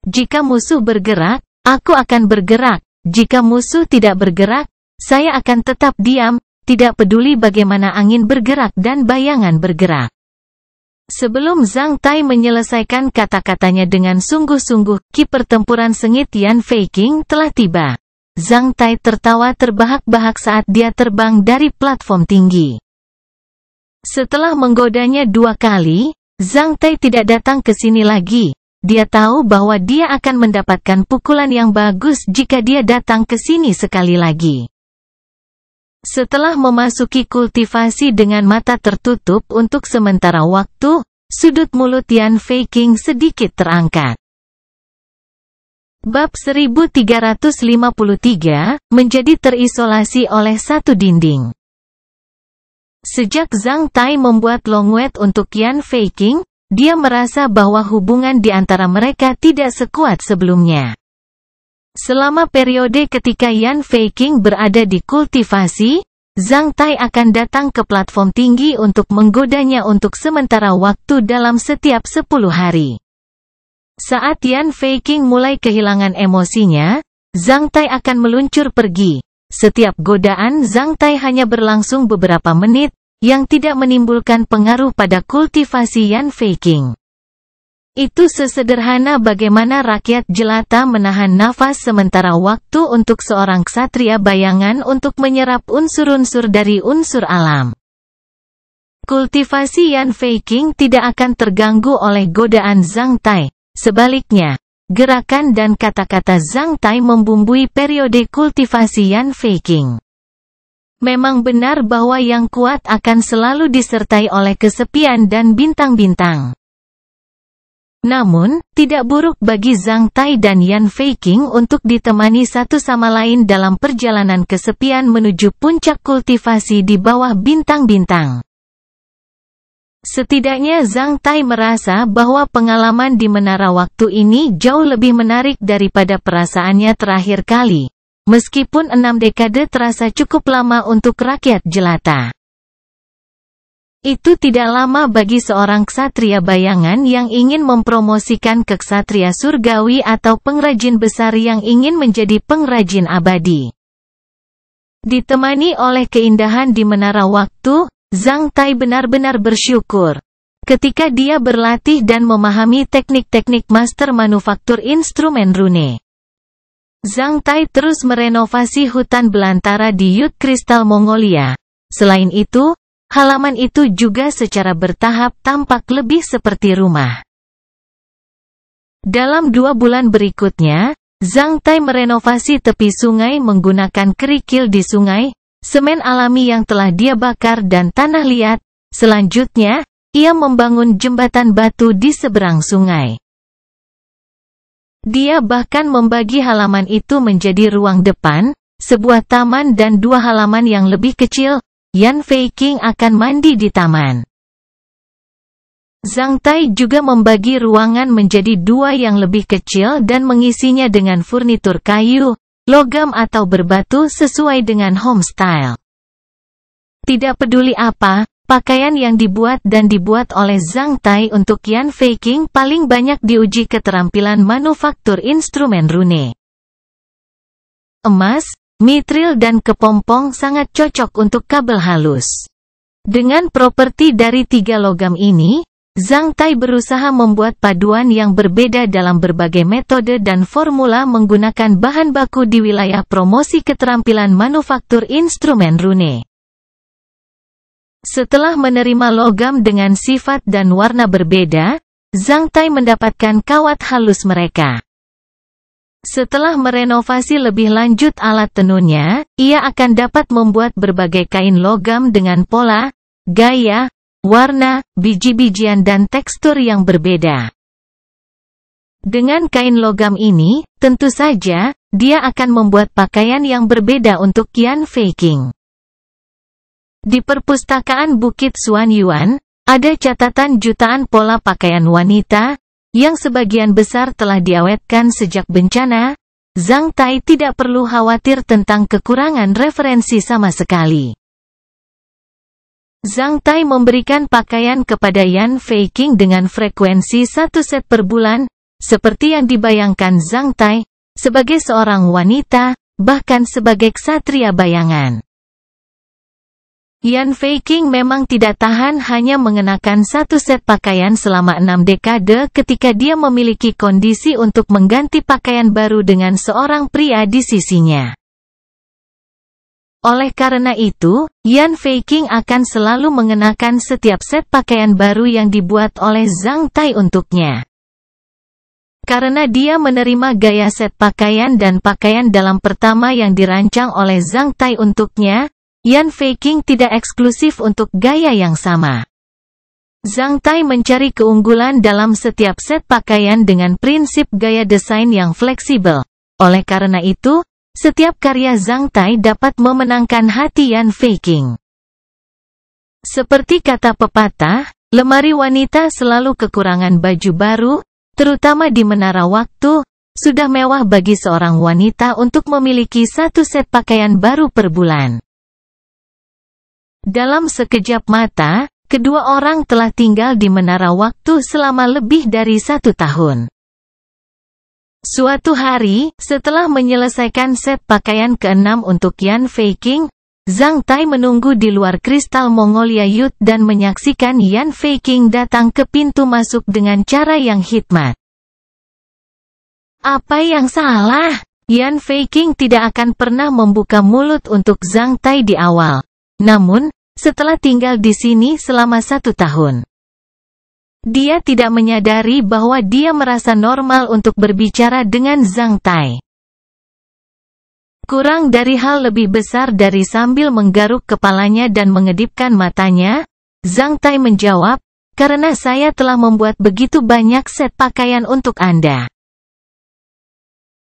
Jika musuh bergerak, aku akan bergerak. Jika musuh tidak bergerak, saya akan tetap diam, tidak peduli bagaimana angin bergerak dan bayangan bergerak. Sebelum Zhang Tai menyelesaikan kata-katanya dengan sungguh-sungguh, ki pertempuran sengit Yan Feiqing telah tiba. Zhang Tai tertawa terbahak-bahak saat dia terbang dari platform tinggi. Setelah menggodanya 2 kali, Zhang Tai tidak datang ke sini lagi. Dia tahu bahwa dia akan mendapatkan pukulan yang bagus jika dia datang ke sini sekali lagi. Setelah memasuki kultivasi dengan mata tertutup untuk sementara waktu, sudut mulut Yan Feiqing sedikit terangkat. Bab 1353, menjadi terisolasi oleh satu dinding. Sejak Zhang Tai membuat longwet untuk Yan Feiqing, dia merasa bahwa hubungan di antara mereka tidak sekuat sebelumnya. Selama periode ketika Yan Feiqing berada di kultivasi, Zhang Tai akan datang ke platform tinggi untuk menggodanya untuk sementara waktu dalam setiap 10 hari. Saat Yan Feiqing mulai kehilangan emosinya, Zhang Tai akan meluncur pergi. Setiap godaan Zhang Tai hanya berlangsung beberapa menit, yang tidak menimbulkan pengaruh pada kultivasi Yan Feiqing. Itu sesederhana bagaimana rakyat jelata menahan nafas sementara waktu untuk seorang ksatria bayangan untuk menyerap unsur-unsur dari unsur alam. Kultivasi Yan Feiqing tidak akan terganggu oleh godaan Zhang Tai. Sebaliknya, gerakan dan kata-kata Zhang Tai membumbui periode kultivasi Yan Feiqing. Memang benar bahwa yang kuat akan selalu disertai oleh kesepian dan bintang-bintang. Namun, tidak buruk bagi Zhang Tai dan Yan Feiqing untuk ditemani satu sama lain dalam perjalanan kesepian menuju puncak kultivasi di bawah bintang-bintang. Setidaknya Zhang Tai merasa bahwa pengalaman di menara waktu ini jauh lebih menarik daripada perasaannya terakhir kali. Meskipun 6 dekade terasa cukup lama untuk rakyat jelata. Itu tidak lama bagi seorang ksatria bayangan yang ingin mempromosikan keksatria surgawi atau pengrajin besar yang ingin menjadi pengrajin abadi. Ditemani oleh keindahan di menara waktu, Zhang Tai benar-benar bersyukur ketika dia berlatih dan memahami teknik-teknik master manufaktur instrumen rune. Zhang Tai terus merenovasi hutan belantara di Yut Kristal Mongolia. Selain itu, halaman itu juga secara bertahap tampak lebih seperti rumah. Dalam 2 bulan berikutnya, Zhang Tai merenovasi tepi sungai menggunakan kerikil di sungai, semen alami yang telah dia bakar dan tanah liat. Selanjutnya, ia membangun jembatan batu di seberang sungai. Dia bahkan membagi halaman itu menjadi ruang depan, sebuah taman dan 2 halaman yang lebih kecil. Yan Fei Qing akan mandi di taman. Zhang Tai juga membagi ruangan menjadi 2 yang lebih kecil dan mengisinya dengan furnitur kayu, logam atau berbatu sesuai dengan home style. Tidak peduli apa, pakaian yang dibuat oleh Zhang Tai untuk Yan Fei Qing paling banyak diuji keterampilan manufaktur instrumen rune. Emas, mitril dan kepompong sangat cocok untuk kabel halus. Dengan properti dari 3 logam ini, Zhang Tai berusaha membuat paduan yang berbeda dalam berbagai metode dan formula menggunakan bahan baku di wilayah promosi keterampilan manufaktur instrumen rune. Setelah menerima logam dengan sifat dan warna berbeda, Zhang Tai mendapatkan kawat halus mereka. Setelah merenovasi lebih lanjut alat tenunnya, ia akan dapat membuat berbagai kain logam dengan pola, gaya, warna, biji-bijian dan tekstur yang berbeda. Dengan kain logam ini, tentu saja, dia akan membuat pakaian yang berbeda untuk Yan Fei Qing. Di perpustakaan Bukit Xuan Yuan, ada catatan jutaan pola pakaian wanita, yang sebagian besar telah diawetkan sejak bencana. Zhang Tai tidak perlu khawatir tentang kekurangan referensi sama sekali. Zhang Tai memberikan pakaian kepada Yan Fei Qing dengan frekuensi 1 set per bulan, seperti yang dibayangkan Zhang Tai, sebagai seorang wanita, bahkan sebagai ksatria bayangan. Yan Fei Qing memang tidak tahan hanya mengenakan 1 set pakaian selama 6 dekade ketika dia memiliki kondisi untuk mengganti pakaian baru dengan seorang pria di sisinya. Oleh karena itu, Yan Fei Qing akan selalu mengenakan setiap set pakaian baru yang dibuat oleh Zhang Tai untuknya. Karena dia menerima gaya set pakaian dan pakaian dalam pertama yang dirancang oleh Zhang Tai untuknya, Yan Fei Qing tidak eksklusif untuk gaya yang sama. Zhang Tai mencari keunggulan dalam setiap set pakaian dengan prinsip gaya desain yang fleksibel. Oleh karena itu, setiap karya Zhang Tai dapat memenangkan hati Yan Fei Qing. Seperti kata pepatah, lemari wanita selalu kekurangan baju baru, terutama di menara waktu. Sudah mewah bagi seorang wanita untuk memiliki 1 set pakaian baru per bulan. Dalam sekejap mata, kedua orang telah tinggal di menara waktu selama lebih dari 1 tahun. Suatu hari, setelah menyelesaikan set pakaian ke-6 untuk Yan Fei Qing, Zhang Tai menunggu di luar kristal Mongolia Yut dan menyaksikan Yan Fei Qing datang ke pintu masuk dengan cara yang hikmat. Apa yang salah? Yan Fei Qing tidak akan pernah membuka mulut untuk Zhang Tai di awal. Namun, setelah tinggal di sini selama 1 tahun, dia tidak menyadari bahwa dia merasa normal untuk berbicara dengan Zhang Tai. Kurang dari hal lebih besar dari sambil menggaruk kepalanya dan mengedipkan matanya, Zhang Tai menjawab, "Karena saya telah membuat begitu banyak set pakaian untuk Anda.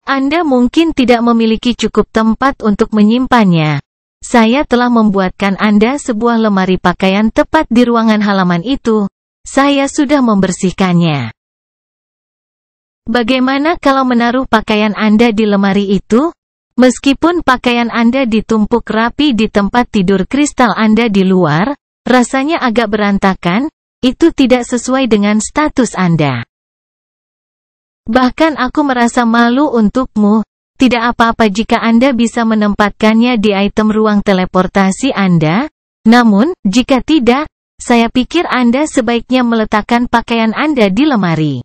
Anda mungkin tidak memiliki cukup tempat untuk menyimpannya. saya telah membuatkan Anda sebuah lemari pakaian tepat di ruangan halaman itu. Saya sudah membersihkannya. Bagaimana kalau menaruh pakaian Anda di lemari itu? Meskipun pakaian Anda ditumpuk rapi di tempat tidur kristal Anda di luar, rasanya agak berantakan, itu tidak sesuai dengan status Anda. Bahkan aku merasa malu untukmu. Tidak apa-apa jika Anda bisa menempatkannya di item ruang teleportasi Anda. Namun, jika tidak, saya pikir Anda sebaiknya meletakkan pakaian Anda di lemari.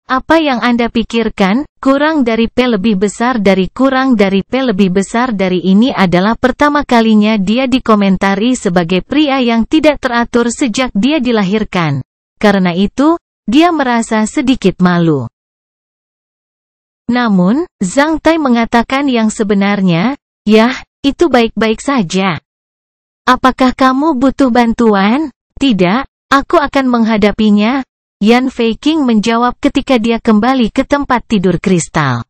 Apa yang Anda pikirkan? Kurang dari P lebih besar dari kurang dari P lebih besar dari ini adalah pertama kalinya dia dikomentari sebagai pria yang tidak teratur sejak dia dilahirkan. Karena itu, dia merasa sedikit malu. Namun, Zhang Tai mengatakan yang sebenarnya, "Yah, itu baik-baik saja. Apakah kamu butuh bantuan?" "Tidak, aku akan menghadapinya," Yan Feiqing menjawab ketika dia kembali ke tempat tidur kristal.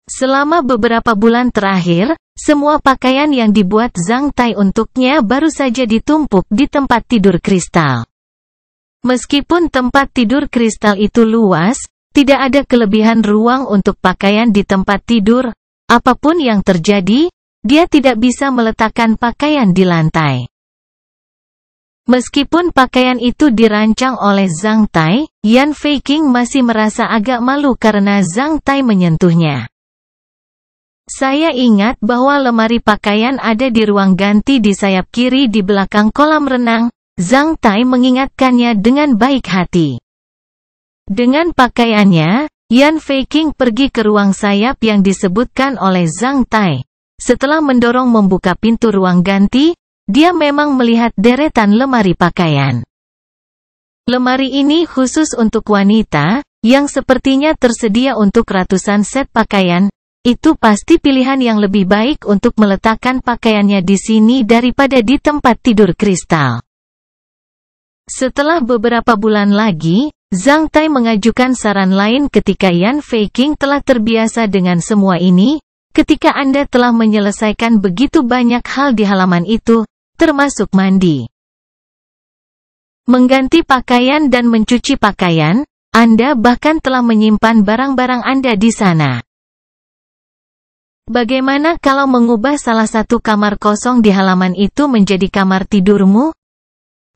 Selama beberapa bulan terakhir, semua pakaian yang dibuat Zhang Tai untuknya baru saja ditumpuk di tempat tidur kristal. Meskipun tempat tidur kristal itu luas, tidak ada kelebihan ruang untuk pakaian di tempat tidur. Apapun yang terjadi, dia tidak bisa meletakkan pakaian di lantai. Meskipun pakaian itu dirancang oleh Zhang Tai, Yan Feiqing masih merasa agak malu karena Zhang Tai menyentuhnya. Saya ingat bahwa lemari pakaian ada di ruang ganti di sayap kiri di belakang kolam renang. Zhang Tai mengingatkannya dengan baik hati. Dengan pakaiannya, Yan Feiqing pergi ke ruang sayap yang disebutkan oleh Zhang Tai. Setelah mendorong membuka pintu ruang ganti, dia memang melihat deretan lemari pakaian. Lemari ini khusus untuk wanita, yang sepertinya tersedia untuk ratusan set pakaian. Itu pasti pilihan yang lebih baik untuk meletakkan pakaiannya di sini daripada di tempat tidur kristal. Setelah beberapa bulan lagi, Zhang Tai mengajukan saran lain ketika Yan Feiqing telah terbiasa dengan semua ini. Ketika Anda telah menyelesaikan begitu banyak hal di halaman itu, termasuk mandi, mengganti pakaian dan mencuci pakaian, Anda bahkan telah menyimpan barang-barang Anda di sana. Bagaimana kalau mengubah salah satu kamar kosong di halaman itu menjadi kamar tidurmu?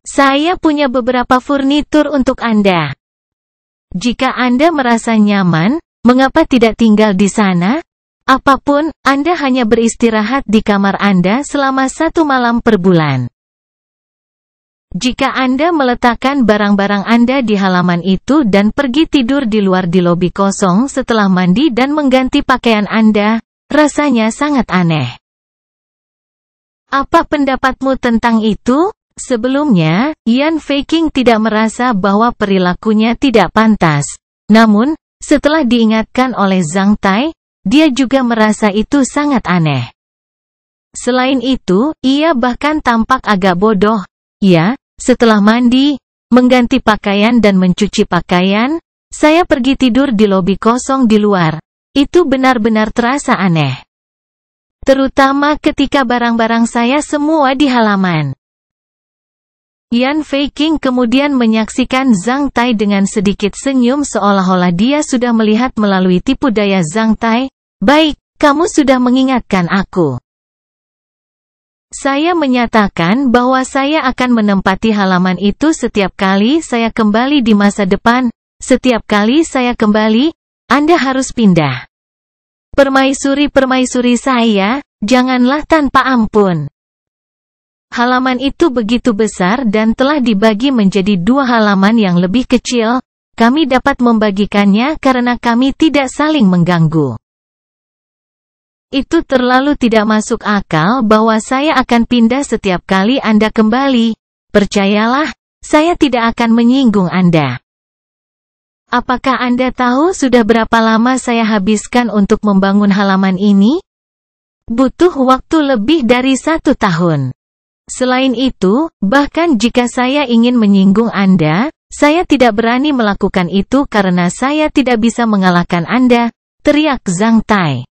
Saya punya beberapa furnitur untuk Anda. Jika Anda merasa nyaman, mengapa tidak tinggal di sana? Apapun, Anda hanya beristirahat di kamar Anda selama 1 malam per bulan. Jika Anda meletakkan barang-barang Anda di halaman itu dan pergi tidur di luar di lobi kosong setelah mandi dan mengganti pakaian Anda, rasanya sangat aneh. Apa pendapatmu tentang itu? Sebelumnya, Yan Feiqing tidak merasa bahwa perilakunya tidak pantas. Namun, setelah diingatkan oleh Zhang Tai, dia juga merasa itu sangat aneh. Selain itu, ia bahkan tampak agak bodoh. Ya, setelah mandi, mengganti pakaian dan mencuci pakaian, saya pergi tidur di lobi kosong di luar. Itu benar-benar terasa aneh. Terutama ketika barang-barang saya semua di halaman. Yan Feiqing kemudian menyaksikan Zhang Tai dengan sedikit senyum seolah-olah dia sudah melihat melalui tipu daya Zhang Tai. Baik, kamu sudah mengingatkan aku. Saya menyatakan bahwa saya akan menempati halaman itu setiap kali saya kembali di masa depan. Setiap kali saya kembali, Anda harus pindah. Permaisuri-permaisuri saya, janganlah tanpa ampun. Halaman itu begitu besar dan telah dibagi menjadi 2 halaman yang lebih kecil. Kami dapat membagikannya karena kami tidak saling mengganggu. Itu terlalu tidak masuk akal bahwa saya akan pindah setiap kali Anda kembali. Percayalah, saya tidak akan menyinggung Anda. Apakah Anda tahu sudah berapa lama saya habiskan untuk membangun halaman ini? Butuh waktu lebih dari 1 tahun. Selain itu, bahkan jika saya ingin menyinggung Anda, saya tidak berani melakukan itu karena saya tidak bisa mengalahkan Anda, teriak Zhang Tai.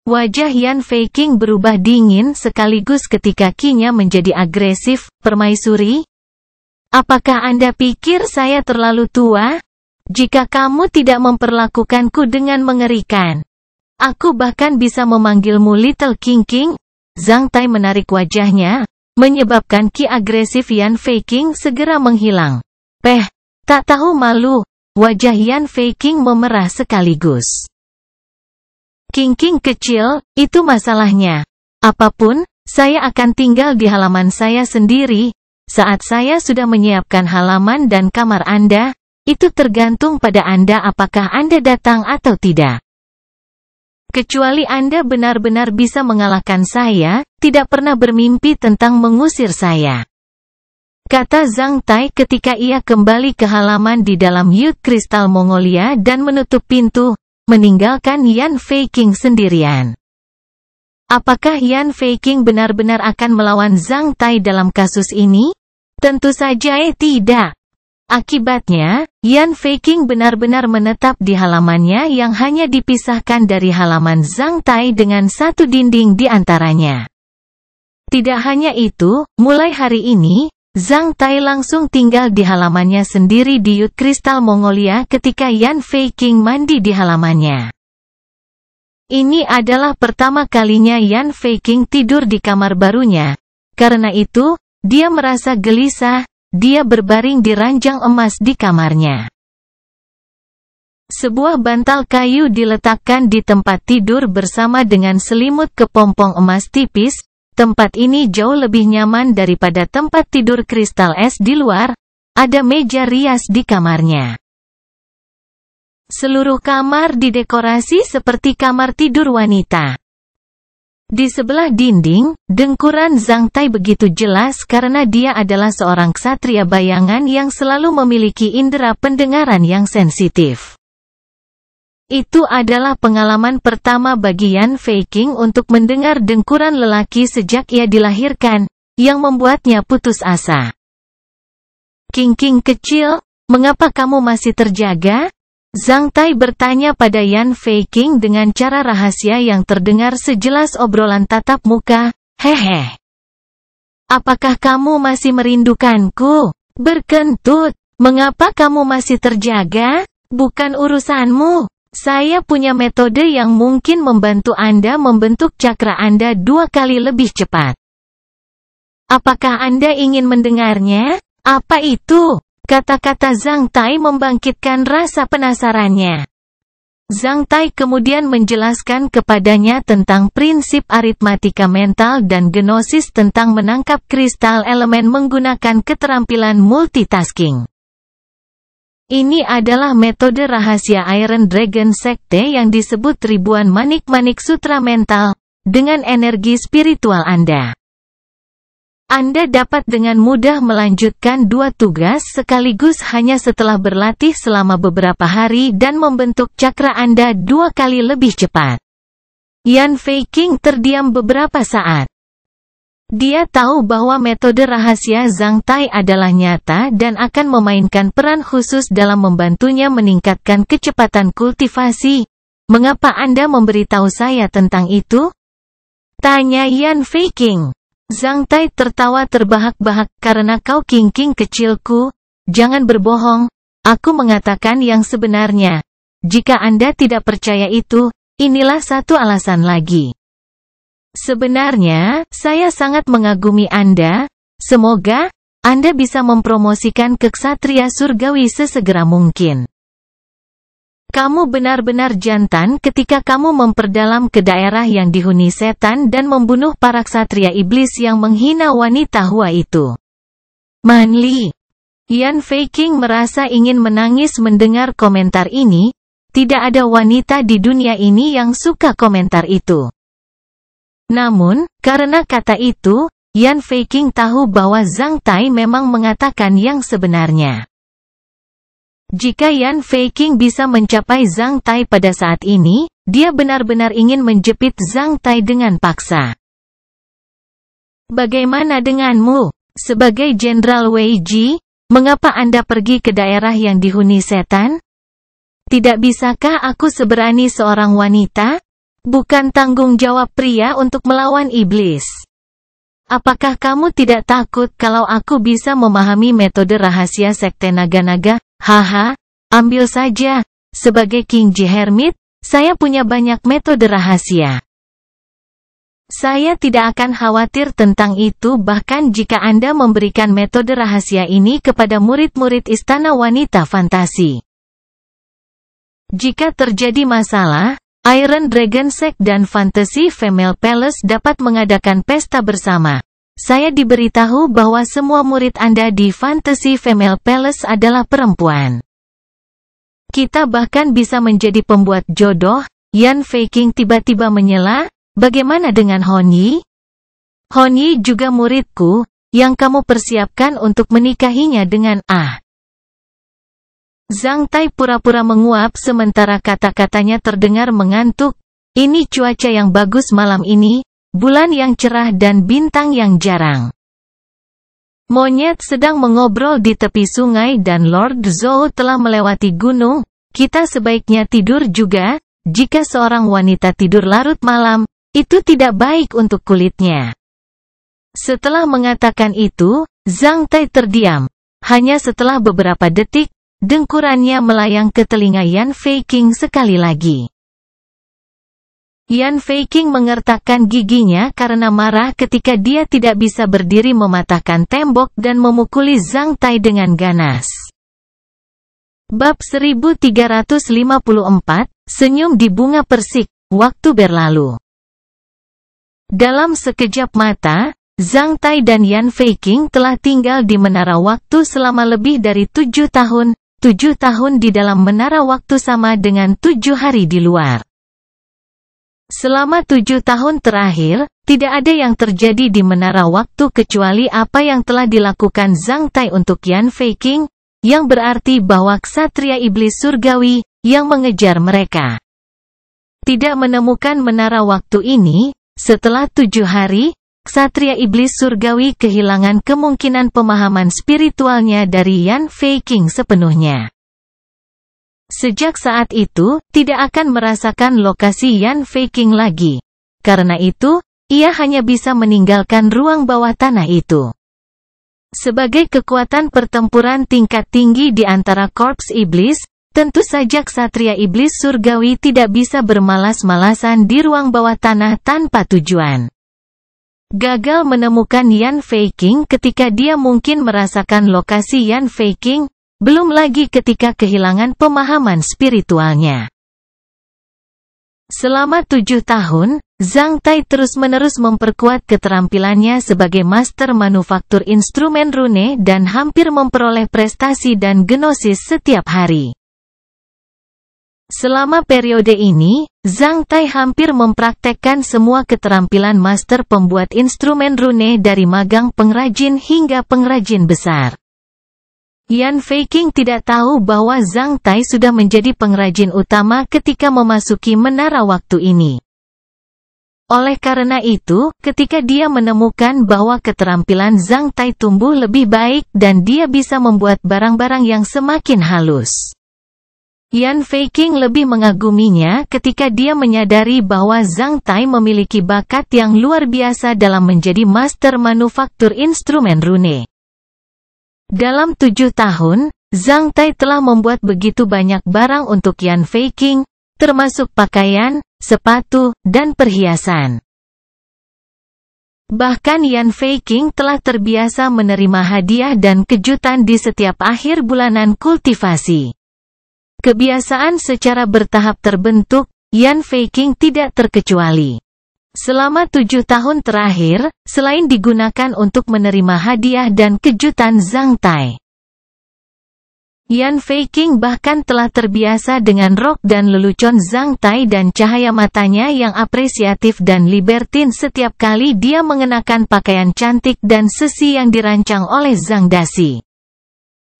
Wajah Yan Feiqing berubah dingin sekaligus ketika kinya menjadi agresif. Permaisuri? Apakah Anda pikir saya terlalu tua? Jika kamu tidak memperlakukanku dengan mengerikan, aku bahkan bisa memanggilmu Little King. Zhang Tai menarik wajahnya, menyebabkan ki agresif Yan Feiqing segera menghilang. Tak tahu malu. Wajah Yan Feiqing memerah sekaligus. King kecil, itu masalahnya. Apapun, saya akan tinggal di halaman saya sendiri. Saat saya sudah menyiapkan halaman dan kamar Anda, itu tergantung pada Anda apakah Anda datang atau tidak. Kecuali Anda benar-benar bisa mengalahkan saya, tidak pernah bermimpi tentang mengusir saya. Kata Zhang Tai ketika ia kembali ke halaman di dalam Youth Crystal Mongolia dan menutup pintu, meninggalkan Yan Feiqing sendirian. Apakah Yan Feiqing benar-benar akan melawan Zhang Tai dalam kasus ini? Tentu saja tidak. Akibatnya, Yan Feiqing benar-benar menetap di halamannya yang hanya dipisahkan dari halaman Zhang Tai dengan satu dinding di antaranya. Tidak hanya itu, mulai hari ini, Zhang Tai langsung tinggal di halamannya sendiri di Youth Crystal Mongolia ketika Yan Feiqing mandi di halamannya. Ini adalah pertama kalinya Yan Feiqing tidur di kamar barunya. Karena itu, dia merasa gelisah, dia berbaring di ranjang emas di kamarnya. Sebuah bantal kayu diletakkan di tempat tidur bersama dengan selimut kepompong emas tipis. Tempat ini jauh lebih nyaman daripada tempat tidur kristal es di luar. Ada meja rias di kamarnya. Seluruh kamar didekorasi seperti kamar tidur wanita. Di sebelah dinding, dengkuran Zhang Tai begitu jelas karena dia adalah seorang ksatria bayangan yang selalu memiliki indera pendengaran yang sensitif. Itu adalah pengalaman pertama bagi Yan Feiqing untuk mendengar dengkuran lelaki sejak ia dilahirkan, yang membuatnya putus asa. King kecil, mengapa kamu masih terjaga? Zhang Tai bertanya pada Yan Feiqing dengan cara rahasia yang terdengar sejelas obrolan tatap muka. Hehe. Apakah kamu masih merindukanku? Berkentut. Mengapa kamu masih terjaga? Bukan urusanmu. Saya punya metode yang mungkin membantu Anda membentuk cakra Anda 2 kali lebih cepat. Apakah Anda ingin mendengarnya? Apa itu? Kata-kata Zhang Tai membangkitkan rasa penasarannya. Zhang Tai kemudian menjelaskan kepadanya tentang prinsip aritmatika mental dan gnosis tentang menangkap kristal elemen menggunakan keterampilan multitasking. Ini adalah metode rahasia Iron Dragon Sekte yang disebut ribuan manik-manik sutra mental, dengan energi spiritual Anda. Anda dapat dengan mudah melanjutkan 2 tugas sekaligus hanya setelah berlatih selama beberapa hari dan membentuk cakra Anda 2 kali lebih cepat. Yan Feiqing terdiam beberapa saat. Dia tahu bahwa metode rahasia Zhang Tai adalah nyata dan akan memainkan peran khusus dalam membantunya meningkatkan kecepatan kultivasi. Mengapa Anda memberitahu saya tentang itu? Tanya Yan Feiqing. Zhang Tai tertawa terbahak-bahak. Karena kau king kecilku, jangan berbohong. Aku mengatakan yang sebenarnya. Jika Anda tidak percaya itu, inilah satu alasan lagi. Sebenarnya, saya sangat mengagumi Anda. Semoga Anda bisa mempromosikan ke ksatria surgawi sesegera mungkin. Kamu benar-benar jantan ketika kamu memperdalam ke daerah yang dihuni setan dan membunuh para ksatria iblis yang menghina wanita Hua itu. Manli. Yan Feiqing merasa ingin menangis mendengar komentar ini. Tidak ada wanita di dunia ini yang suka komentar itu. Namun, karena kata itu, Yan Feiqing tahu bahwa Zhang Tai memang mengatakan yang sebenarnya. Jika Yan Feiqing bisa mencapai Zhang Tai pada saat ini, dia benar-benar ingin menjepit Zhang Tai dengan paksa. Bagaimana denganmu? Sebagai Jenderal Wei Ji, mengapa Anda pergi ke daerah yang dihuni setan? Tidak bisakah aku seberani seorang wanita? Bukan tanggung jawab pria untuk melawan iblis. Apakah kamu tidak takut kalau aku bisa memahami metode rahasia sekte naga-naga? Haha, ambil saja. Sebagai King J Hermit, saya punya banyak metode rahasia. Saya tidak akan khawatir tentang itu bahkan jika Anda memberikan metode rahasia ini kepada murid-murid Istana Wanita Fantasi. Jika terjadi masalah, Iron Dragon Sect dan Fantasy Female Palace dapat mengadakan pesta bersama. Saya diberitahu bahwa semua murid Anda di Fantasy Female Palace adalah perempuan. Kita bahkan bisa menjadi pembuat jodoh. Yan Fei King tiba-tiba menyela, bagaimana dengan Honyi? Honyi juga muridku, yang kamu persiapkan untuk menikahinya dengan Zhang Tai pura-pura menguap sementara kata-katanya terdengar mengantuk. Ini cuaca yang bagus malam ini, bulan yang cerah dan bintang yang jarang. Monyet sedang mengobrol di tepi sungai dan Lord Zhou telah melewati gunung. Kita sebaiknya tidur juga. Jika seorang wanita tidur larut malam, itu tidak baik untuk kulitnya. Setelah mengatakan itu, Zhang Tai terdiam. Hanya setelah beberapa detik, dengkurannya melayang ke telinga Yan Fei King sekali lagi. Yan Fei King mengertakkan giginya karena marah ketika dia tidak bisa berdiri mematahkan tembok dan memukuli Zhang Tai dengan ganas. Bab 1354, Senyum di Bunga Persik, waktu berlalu. Dalam sekejap mata, Zhang Tai dan Yan Fei King telah tinggal di Menara Waktu selama lebih dari 7 tahun. 7 tahun di dalam menara waktu sama dengan 7 hari di luar. Selama 7 tahun terakhir, tidak ada yang terjadi di menara waktu kecuali apa yang telah dilakukan Zhang Tai untuk Yan Fei King, yang berarti bahwa ksatria iblis surgawi, yang mengejar mereka, tidak menemukan menara waktu ini. Setelah 7 hari, ksatria iblis surgawi kehilangan kemungkinan pemahaman spiritualnya dari Yan Fei King sepenuhnya. Sejak saat itu, tidak akan merasakan lokasi Yan Fei King lagi. Karena itu, ia hanya bisa meninggalkan ruang bawah tanah itu. Sebagai kekuatan pertempuran tingkat tinggi di antara korps iblis, tentu saja ksatria iblis surgawi tidak bisa bermalas-malasan di ruang bawah tanah tanpa tujuan. Gagal menemukan Yan Fei King ketika dia mungkin merasakan lokasi Yan Fei King, belum lagi ketika kehilangan pemahaman spiritualnya. Selama 7 tahun, Zhang Tai terus-menerus memperkuat keterampilannya sebagai master manufaktur instrumen rune dan hampir memperoleh prestasi dan gnosis setiap hari. Selama periode ini, Zhang Tai hampir mempraktekkan semua keterampilan master pembuat instrumen rune dari magang pengrajin hingga pengrajin besar. Yan Fei King tidak tahu bahwa Zhang Tai sudah menjadi pengrajin utama ketika memasuki menara waktu ini. Oleh karena itu, ketika dia menemukan bahwa keterampilan Zhang Tai tumbuh lebih baik dan dia bisa membuat barang-barang yang semakin halus, Yan Fei King lebih mengaguminya ketika dia menyadari bahwa Zhang Tai memiliki bakat yang luar biasa dalam menjadi master manufaktur instrumen rune. Dalam 7 tahun, Zhang Tai telah membuat begitu banyak barang untuk Yan Fei King, termasuk pakaian, sepatu, dan perhiasan. Bahkan Yan Fei King telah terbiasa menerima hadiah dan kejutan di setiap akhir bulanan kultivasi. Kebiasaan secara bertahap terbentuk, Yan Fei King tidak terkecuali. Selama 7 tahun terakhir, selain digunakan untuk menerima hadiah dan kejutan Zhang Tai, Yan Fei King bahkan telah terbiasa dengan rok dan lelucon Zhang Tai dan cahaya matanya yang apresiatif dan libertin setiap kali dia mengenakan pakaian cantik dan sesi yang dirancang oleh Zhang Daxi.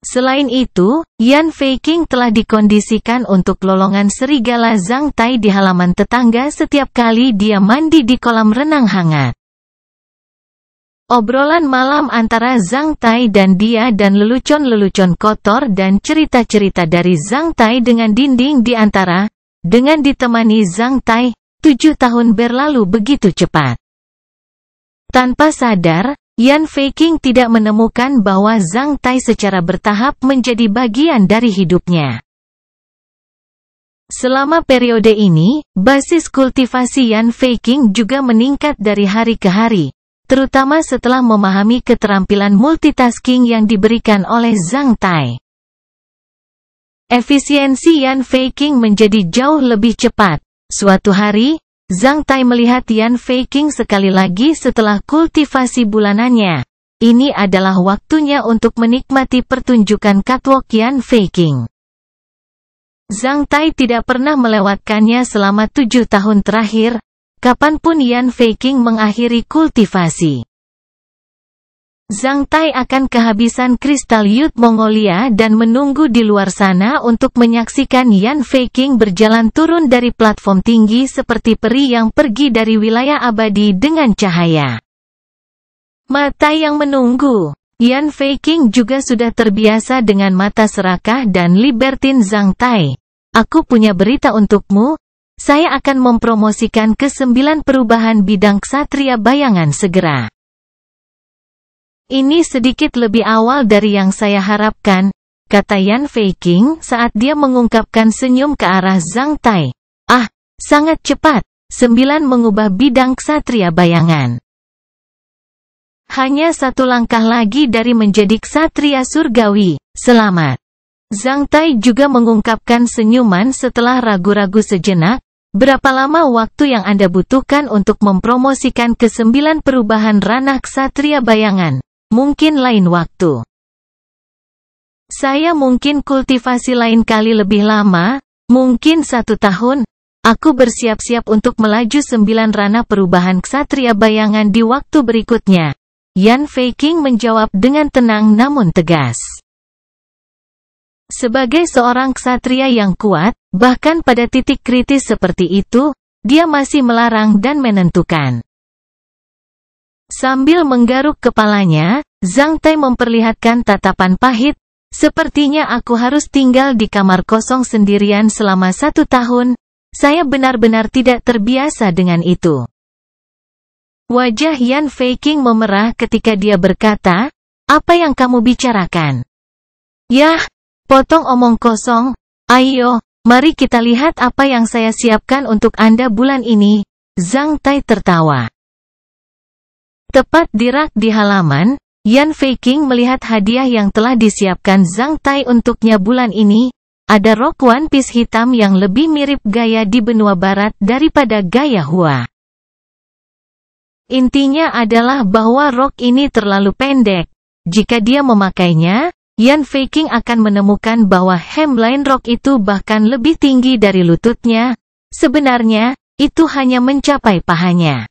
Selain itu, Yan Fei King telah dikondisikan untuk lolongan serigala Zhang Tai di halaman tetangga setiap kali dia mandi di kolam renang hangat. Obrolan malam antara Zhang Tai dan dia dan lelucon-lelucon kotor dan cerita-cerita dari Zhang Tai dengan dinding di antara, dengan ditemani Zhang Tai, 7 tahun berlalu begitu cepat. Tanpa sadar, Yan Feiqing tidak menemukan bahwa Zhang Tai secara bertahap menjadi bagian dari hidupnya. Selama periode ini, basis kultivasi Yan Feiqing juga meningkat dari hari ke hari, terutama setelah memahami keterampilan multitasking yang diberikan oleh Zhang Tai. Efisiensi Yan Feiqing menjadi jauh lebih cepat. Suatu hari, Zhang Tai melihat Yan Feiqing sekali lagi setelah kultivasi bulanannya. Ini adalah waktunya untuk menikmati pertunjukan catwalk Yan Feiqing. Zhang Tai tidak pernah melewatkannya selama 7 tahun terakhir, kapanpun Yan Feiqing mengakhiri kultivasi. Zhang Tai akan kehabisan kristal Youth Mongolia dan menunggu di luar sana untuk menyaksikan Yan Feiqing berjalan turun dari platform tinggi seperti peri yang pergi dari wilayah abadi dengan cahaya. Mata yang menunggu. Yan Feiqing juga sudah terbiasa dengan mata serakah dan libertin Zhang Tai. Aku punya berita untukmu. Saya akan mempromosikan ke-9 perubahan bidang ksatria bayangan segera. Ini sedikit lebih awal dari yang saya harapkan, kata Yan Feiqing saat dia mengungkapkan senyum ke arah Zhang Tai. Ah, sangat cepat. 9 mengubah bidang ksatria bayangan. Hanya 1 langkah lagi dari menjadi ksatria surgawi. Selamat. Zhang Tai juga mengungkapkan senyuman setelah ragu-ragu sejenak. Berapa lama waktu yang Anda butuhkan untuk mempromosikan ke-9 perubahan ranah ksatria bayangan? Mungkin lain waktu. Saya mungkin kultivasi lain kali lebih lama, mungkin 1 tahun. Aku bersiap-siap untuk melaju 9 ranah perubahan ksatria bayangan di waktu berikutnya. Yan Feiqing menjawab dengan tenang namun tegas. Sebagai seorang ksatria yang kuat, bahkan pada titik kritis seperti itu, dia masih melarang dan menentukan. Sambil menggaruk kepalanya, Zhang Tai memperlihatkan tatapan pahit, sepertinya aku harus tinggal di kamar kosong sendirian selama 1 tahun, saya benar-benar tidak terbiasa dengan itu. Wajah Yan Feiqing memerah ketika dia berkata, apa yang kamu bicarakan? Yah, potong omong kosong, ayo, mari kita lihat apa yang saya siapkan untuk Anda bulan ini, Zhang Tai tertawa. Tepat di rak di halaman, Yan Feiqing melihat hadiah yang telah disiapkan Zhang Tai untuknya bulan ini. Ada rok one piece hitam yang lebih mirip gaya di benua barat daripada gaya Hua. Intinya adalah bahwa rok ini terlalu pendek. Jika dia memakainya, Yan Feiqing akan menemukan bahwa hemline rok itu bahkan lebih tinggi dari lututnya. Sebenarnya, itu hanya mencapai pahanya.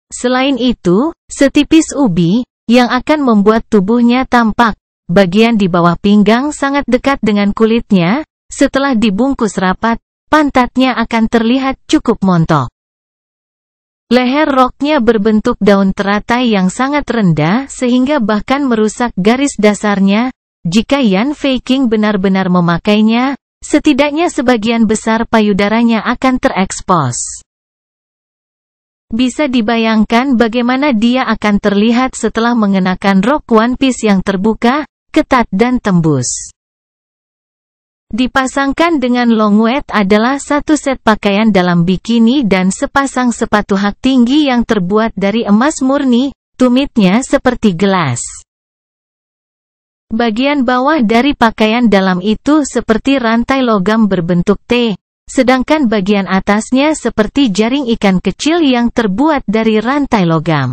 Selain itu, setipis ubi, yang akan membuat tubuhnya tampak, bagian di bawah pinggang sangat dekat dengan kulitnya, setelah dibungkus rapat, pantatnya akan terlihat cukup montok. Leher roknya berbentuk daun teratai yang sangat rendah sehingga bahkan merusak garis dasarnya. Jika Yan Feiqing benar-benar memakainya, setidaknya sebagian besar payudaranya akan terekspos. Bisa dibayangkan bagaimana dia akan terlihat setelah mengenakan rok one piece yang terbuka, ketat dan tembus. Dipasangkan dengan longweat adalah 1 set pakaian dalam bikini dan sepasang sepatu hak tinggi yang terbuat dari emas murni, tumitnya seperti gelas. Bagian bawah dari pakaian dalam itu seperti rantai logam berbentuk T. Sedangkan bagian atasnya seperti jaring ikan kecil yang terbuat dari rantai logam.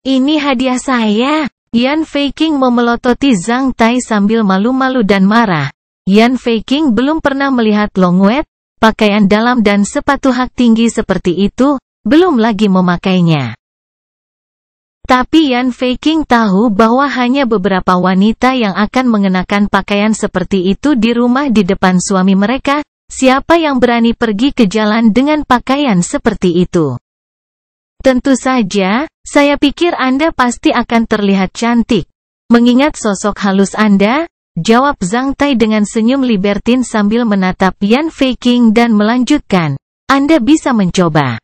Ini hadiah saya. Yan Feiqing memelototi Zhang Tai sambil malu-malu dan marah. Yan Feiqing belum pernah melihat longweat, pakaian dalam dan sepatu hak tinggi seperti itu, belum lagi memakainya. Tapi Yan Feiqing tahu bahwa hanya beberapa wanita yang akan mengenakan pakaian seperti itu di rumah di depan suami mereka. Siapa yang berani pergi ke jalan dengan pakaian seperti itu? Tentu saja, saya pikir Anda pasti akan terlihat cantik. Mengingat sosok halus Anda, jawab Zhang Tai dengan senyum libertin sambil menatap Yan Feiqing dan melanjutkan. Anda bisa mencoba.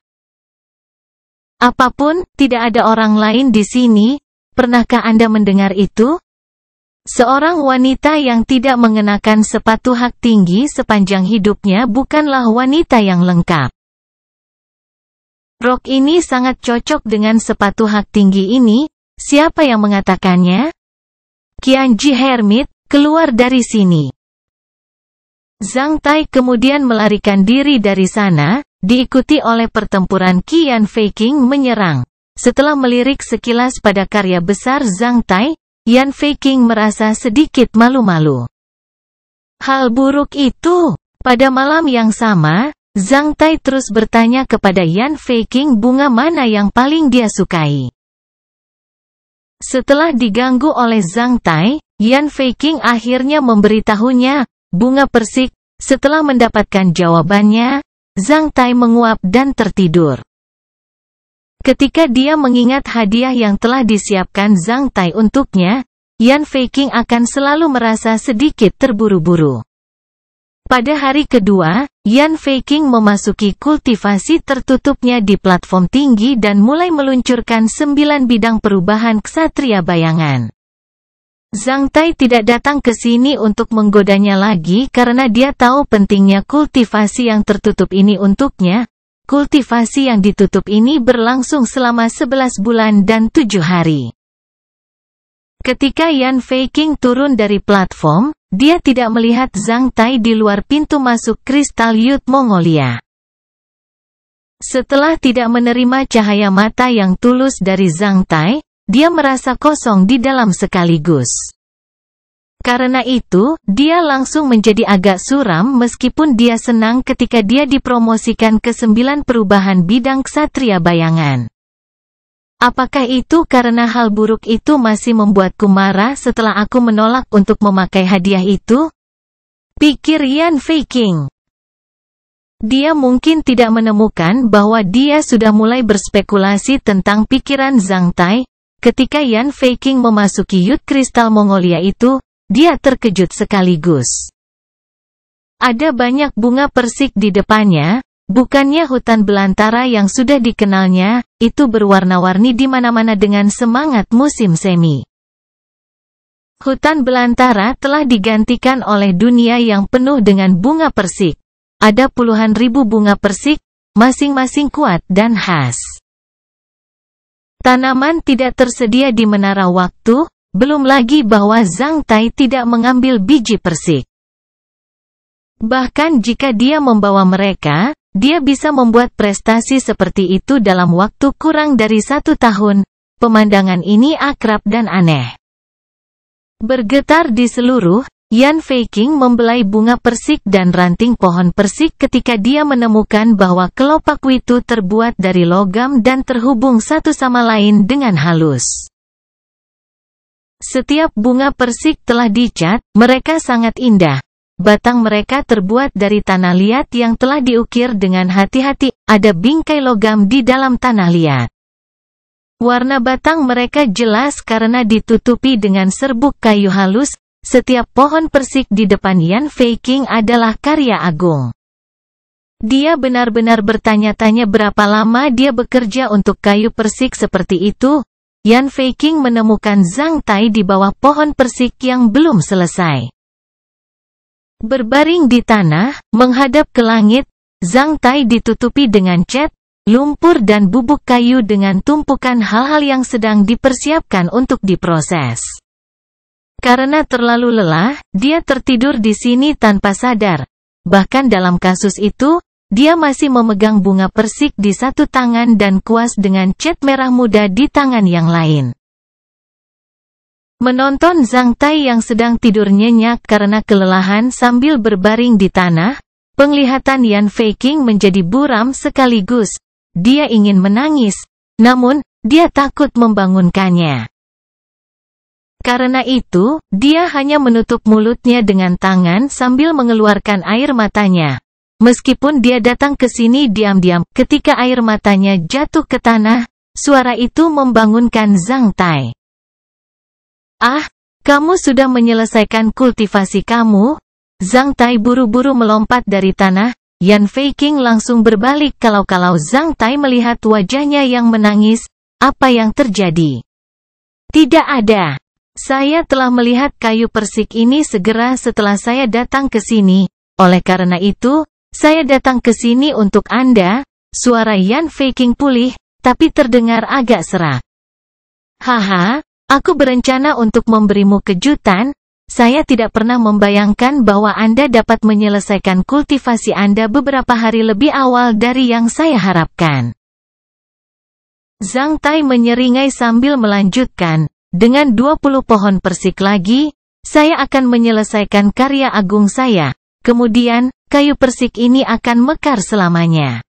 Apapun, tidak ada orang lain di sini. Pernahkah Anda mendengar itu? Seorang wanita yang tidak mengenakan sepatu hak tinggi sepanjang hidupnya bukanlah wanita yang lengkap. Rok ini sangat cocok dengan sepatu hak tinggi ini. Siapa yang mengatakannya? Qianji Hermit, keluar dari sini. Zhang Tai kemudian melarikan diri dari sana, diikuti oleh pertempuran Qian Feiqing menyerang. Setelah melirik sekilas pada karya besar Zhang Tai, Yan Feiqing merasa sedikit malu-malu. Hal buruk itu. Pada malam yang sama, Zhang Tai terus bertanya kepada Yan Feiqing bunga mana yang paling dia sukai. Setelah diganggu oleh Zhang Tai, Yan Feiqing akhirnya memberitahunya, bunga persik. Setelah mendapatkan jawabannya, Zhang Tai menguap dan tertidur. Ketika dia mengingat hadiah yang telah disiapkan Zhang Tai untuknya, Yan Feiqing akan selalu merasa sedikit terburu-buru. Pada hari kedua, Yan Feiqing memasuki kultivasi tertutupnya di platform tinggi dan mulai meluncurkan 9 bidang perubahan ksatria bayangan. Zhang Tai tidak datang ke sini untuk menggodanya lagi karena dia tahu pentingnya kultivasi yang tertutup ini untuknya. Kultivasi yang ditutup ini berlangsung selama 11 bulan dan 7 hari. Ketika Yan Feiqing turun dari platform, dia tidak melihat Zhang Tai di luar pintu masuk Kristal Youth Mongolia. Setelah tidak menerima cahaya mata yang tulus dari Zhang Tai, dia merasa kosong di dalam sekaligus. Karena itu, dia langsung menjadi agak suram meskipun dia senang ketika dia dipromosikan ke 9 perubahan bidang ksatria bayangan. Apakah itu karena hal buruk itu masih membuatku marah setelah aku menolak untuk memakai hadiah itu? Pikir Yan Feiqing. Dia mungkin tidak menemukan bahwa dia sudah mulai berspekulasi tentang pikiran Zhang Tai. Ketika Yan Feiqing memasuki Youth Kristal Mongolia itu, dia terkejut sekaligus. Ada banyak bunga persik di depannya, bukannya hutan belantara yang sudah dikenalnya, itu berwarna-warni di mana-mana dengan semangat musim semi. Hutan belantara telah digantikan oleh dunia yang penuh dengan bunga persik. Ada puluhan ribu bunga persik, masing-masing kuat dan khas. Tanaman tidak tersedia di menara waktu, belum lagi bahwa Zhang Tai tidak mengambil biji persik. Bahkan jika dia membawa mereka, dia bisa membuat prestasi seperti itu dalam waktu kurang dari 1 tahun. Pemandangan ini akrab dan aneh. Bergetar di seluruh, Yan Feiqing membelai bunga persik dan ranting pohon persik ketika dia menemukan bahwa kelopak itu terbuat dari logam dan terhubung satu sama lain dengan halus. Setiap bunga persik telah dicat, mereka sangat indah. Batang mereka terbuat dari tanah liat yang telah diukir dengan hati-hati, ada bingkai logam di dalam tanah liat. Warna batang mereka jelas karena ditutupi dengan serbuk kayu halus. Setiap pohon persik di depan Yan Feiqing adalah karya agung. Dia benar-benar bertanya-tanya berapa lama dia bekerja untuk kayu persik seperti itu. Yan Feiqing menemukan Zhang Tai di bawah pohon persik yang belum selesai. Berbaring di tanah, menghadap ke langit, Zhang Tai ditutupi dengan cat, lumpur dan bubuk kayu dengan tumpukan hal-hal yang sedang dipersiapkan untuk diproses. Karena terlalu lelah, dia tertidur di sini tanpa sadar. Bahkan dalam kasus itu, dia masih memegang bunga persik di satu tangan dan kuas dengan cat merah muda di tangan yang lain. Menonton Zhang Tai yang sedang tidur nyenyak karena kelelahan sambil berbaring di tanah, penglihatan Yan Feiqing menjadi buram sekaligus. Dia ingin menangis, namun, dia takut membangunkannya. Karena itu, dia hanya menutup mulutnya dengan tangan sambil mengeluarkan air matanya. Meskipun dia datang ke sini diam-diam, ketika air matanya jatuh ke tanah, suara itu membangunkan Zhang Tai. "Ah, kamu sudah menyelesaikan kultivasi kamu?" Zhang Tai buru-buru melompat dari tanah, Yan Feiqing langsung berbalik kalau Zhang Tai melihat wajahnya yang menangis. Apa yang terjadi? Tidak ada. Saya telah melihat kayu persik ini segera setelah saya datang ke sini. Oleh karena itu, saya datang ke sini untuk Anda. Suara Yan Feiqing pulih, tapi terdengar agak serak. Haha, aku berencana untuk memberimu kejutan. Saya tidak pernah membayangkan bahwa Anda dapat menyelesaikan kultivasi Anda beberapa hari lebih awal dari yang saya harapkan. Zhang Tai menyeringai sambil melanjutkan, dengan 20 pohon persik lagi, saya akan menyelesaikan karya agung saya. Kemudian, kayu persik ini akan mekar selamanya.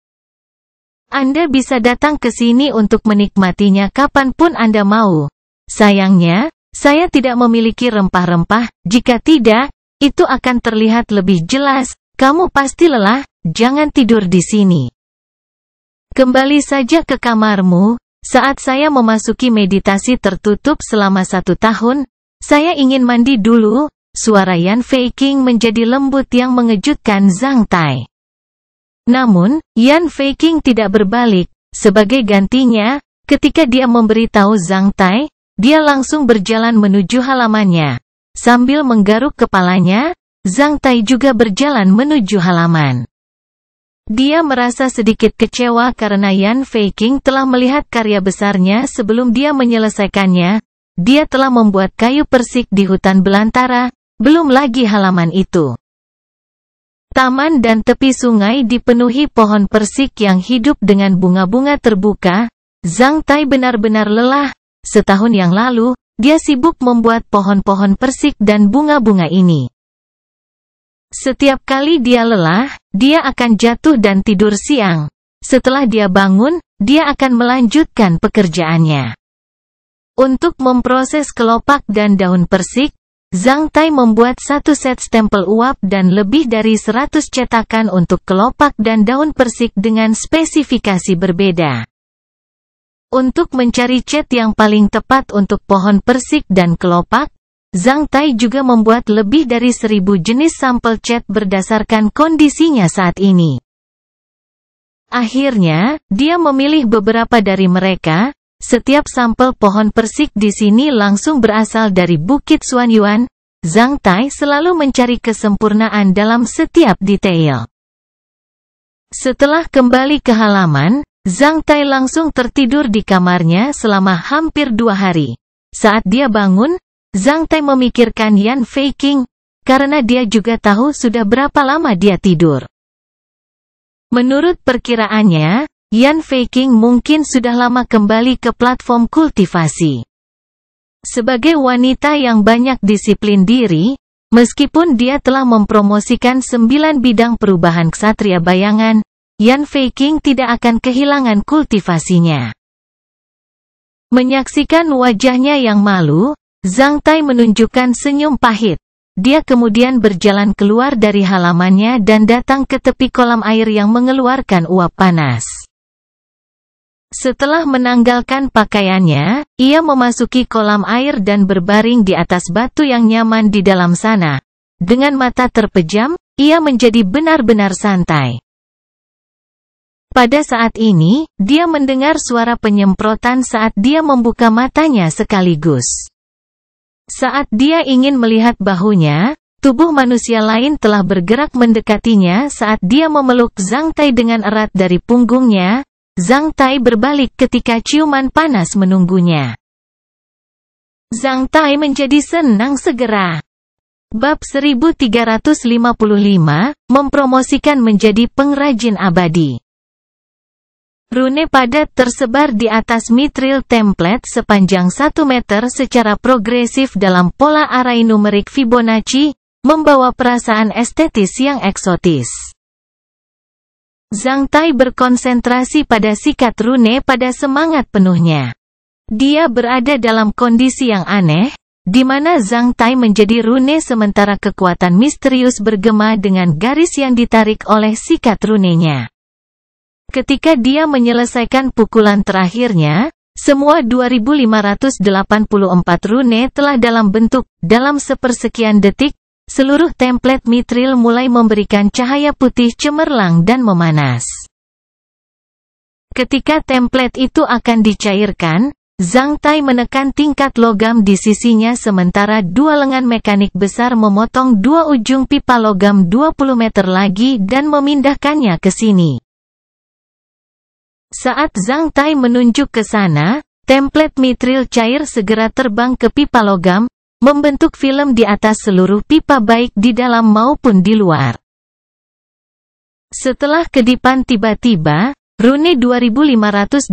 Anda bisa datang ke sini untuk menikmatinya kapanpun Anda mau. Sayangnya, saya tidak memiliki rempah-rempah. Jika tidak, itu akan terlihat lebih jelas. Kamu pasti lelah, jangan tidur di sini. Kembali saja ke kamarmu. Saat saya memasuki meditasi tertutup selama 1 tahun, saya ingin mandi dulu. Suara Yan Feiqing menjadi lembut yang mengejutkan Zhang Tai. Namun, Yan Feiqing tidak berbalik. Sebagai gantinya, ketika dia memberitahu Zhang Tai, dia langsung berjalan menuju halamannya. Sambil menggaruk kepalanya, Zhang Tai juga berjalan menuju halaman. Dia merasa sedikit kecewa karena Yan Feiqing telah melihat karya besarnya sebelum dia menyelesaikannya. Dia telah membuat kayu persik di hutan belantara, belum lagi halaman itu. Taman dan tepi sungai dipenuhi pohon persik yang hidup dengan bunga-bunga terbuka. Zhang Tai benar-benar lelah. Setahun yang lalu, dia sibuk membuat pohon-pohon persik dan bunga-bunga ini. Setiap kali dia lelah, dia akan jatuh dan tidur siang. Setelah dia bangun, dia akan melanjutkan pekerjaannya. Untuk memproses kelopak dan daun persik, Zhang Tai membuat 1 set stempel uap dan lebih dari 100 cetakan untuk kelopak dan daun persik dengan spesifikasi berbeda. Untuk mencari cat yang paling tepat untuk pohon persik dan kelopak, Zhang Tai juga membuat lebih dari 1000 jenis sampel cat berdasarkan kondisinya saat ini. Akhirnya, dia memilih beberapa dari mereka. Setiap sampel pohon persik di sini langsung berasal dari Bukit Xuanyuan. Zhang Tai selalu mencari kesempurnaan dalam setiap detail. Setelah kembali ke halaman, Zhang Tai langsung tertidur di kamarnya selama hampir 2 hari. Saat dia bangun, Zhang Tai memikirkan Yan Feiqing, karena dia juga tahu sudah berapa lama dia tidur. Menurut perkiraannya, Yan Feiqing mungkin sudah lama kembali ke platform kultivasi. Sebagai wanita yang banyak disiplin diri, meskipun dia telah mempromosikan 9 bidang perubahan ksatria bayangan, Yan Feiqing tidak akan kehilangan kultivasinya. Menyaksikan wajahnya yang malu, Zhang Tai menunjukkan senyum pahit. Dia kemudian berjalan keluar dari halamannya dan datang ke tepi kolam air yang mengeluarkan uap panas. Setelah menanggalkan pakaiannya, ia memasuki kolam air dan berbaring di atas batu yang nyaman di dalam sana. Dengan mata terpejam, ia menjadi benar-benar santai. Pada saat ini, dia mendengar suara penyemprotan saat dia membuka matanya sekaligus. Saat dia ingin melihat bahunya, tubuh manusia lain telah bergerak mendekatinya saat dia memeluk Zhang Tai dengan erat dari punggungnya. Zhang Tai berbalik ketika ciuman panas menunggunya. Zhang Tai menjadi senang segera. Bab 1355, mempromosikan menjadi pengrajin abadi. Rune padat tersebar di atas mithril template sepanjang 1 meter secara progresif dalam pola arai numerik Fibonacci, membawa perasaan estetis yang eksotis. Zhang Tai berkonsentrasi pada sikat rune pada semangat penuhnya. Dia berada dalam kondisi yang aneh, di mana Zhang Tai menjadi rune sementara kekuatan misterius bergema dengan garis yang ditarik oleh sikat runenya. Ketika dia menyelesaikan pukulan terakhirnya, semua 2584 rune telah dalam bentuk, dalam sepersekian detik, seluruh template mitril mulai memberikan cahaya putih cemerlang dan memanas. Ketika template itu akan dicairkan, Zhang Tai menekan tingkat logam di sisinya sementara dua lengan mekanik besar memotong dua ujung pipa logam 20 meter lagi dan memindahkannya ke sini. Saat Zhang Tai menunjuk ke sana, template mitril cair segera terbang ke pipa logam, membentuk film di atas seluruh pipa baik di dalam maupun di luar. Setelah kedipan tiba-tiba, rune 2584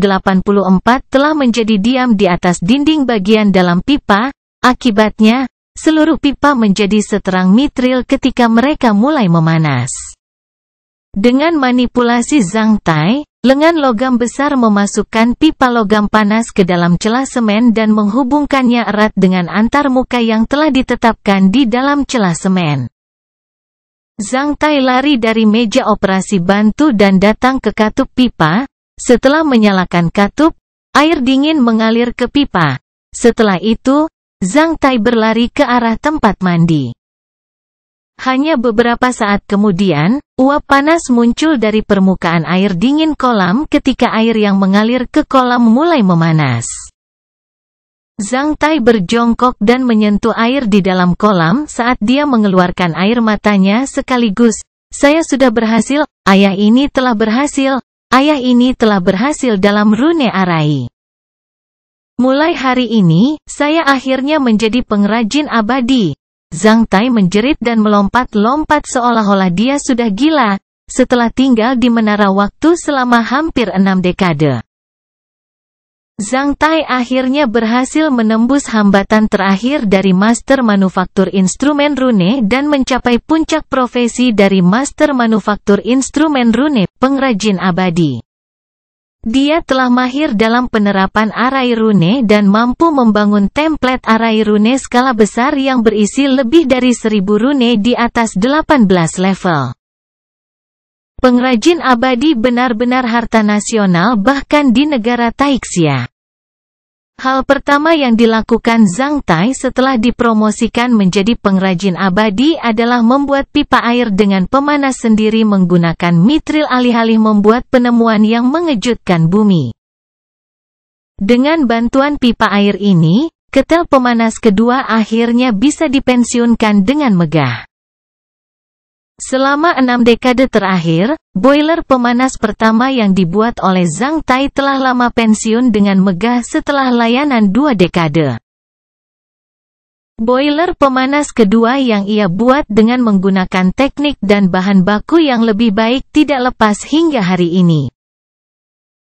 telah menjadi diam di atas dinding bagian dalam pipa, akibatnya, seluruh pipa menjadi seterang mitril ketika mereka mulai memanas. Dengan manipulasi Zhang Tai, lengan logam besar memasukkan pipa logam panas ke dalam celah semen dan menghubungkannya erat dengan antarmuka yang telah ditetapkan di dalam celah semen. Zhang Tai lari dari meja operasi bantu dan datang ke katup pipa. Setelah menyalakan katup, air dingin mengalir ke pipa. Setelah itu, Zhang Tai berlari ke arah tempat mandi. Hanya beberapa saat kemudian, uap panas muncul dari permukaan air dingin kolam ketika air yang mengalir ke kolam mulai memanas. Zhang Tai berjongkok dan menyentuh air di dalam kolam saat dia mengeluarkan air matanya sekaligus. Saya sudah berhasil, ayah ini telah berhasil, ayah ini telah berhasil dalam rune Arai. Mulai hari ini, saya akhirnya menjadi pengrajin abadi. Zhang Tai menjerit dan melompat-lompat seolah-olah dia sudah gila, setelah tinggal di menara waktu selama hampir 6 dekade. Zhang Tai akhirnya berhasil menembus hambatan terakhir dari Master Manufaktur Instrumen Rune dan mencapai puncak profesi dari Master Manufaktur Instrumen Rune, pengrajin abadi. Dia telah mahir dalam penerapan Arai Rune dan mampu membangun template Arai Rune skala besar yang berisi lebih dari 1000 rune di atas 18 level. Pengrajin abadi benar-benar harta nasional bahkan di negara Taixia. Hal pertama yang dilakukan Zhang Tai setelah dipromosikan menjadi pengrajin abadi adalah membuat pipa air dengan pemanas sendiri menggunakan mitril alih-alih membuat penemuan yang mengejutkan bumi. Dengan bantuan pipa air ini, ketel pemanas kedua akhirnya bisa dipensiunkan dengan megah. Selama 6 dekade terakhir, boiler pemanas pertama yang dibuat oleh Zhang Tai telah lama pensiun dengan megah setelah layanan 2 dekade. Boiler pemanas kedua yang ia buat dengan menggunakan teknik dan bahan baku yang lebih baik tidak lepas hingga hari ini.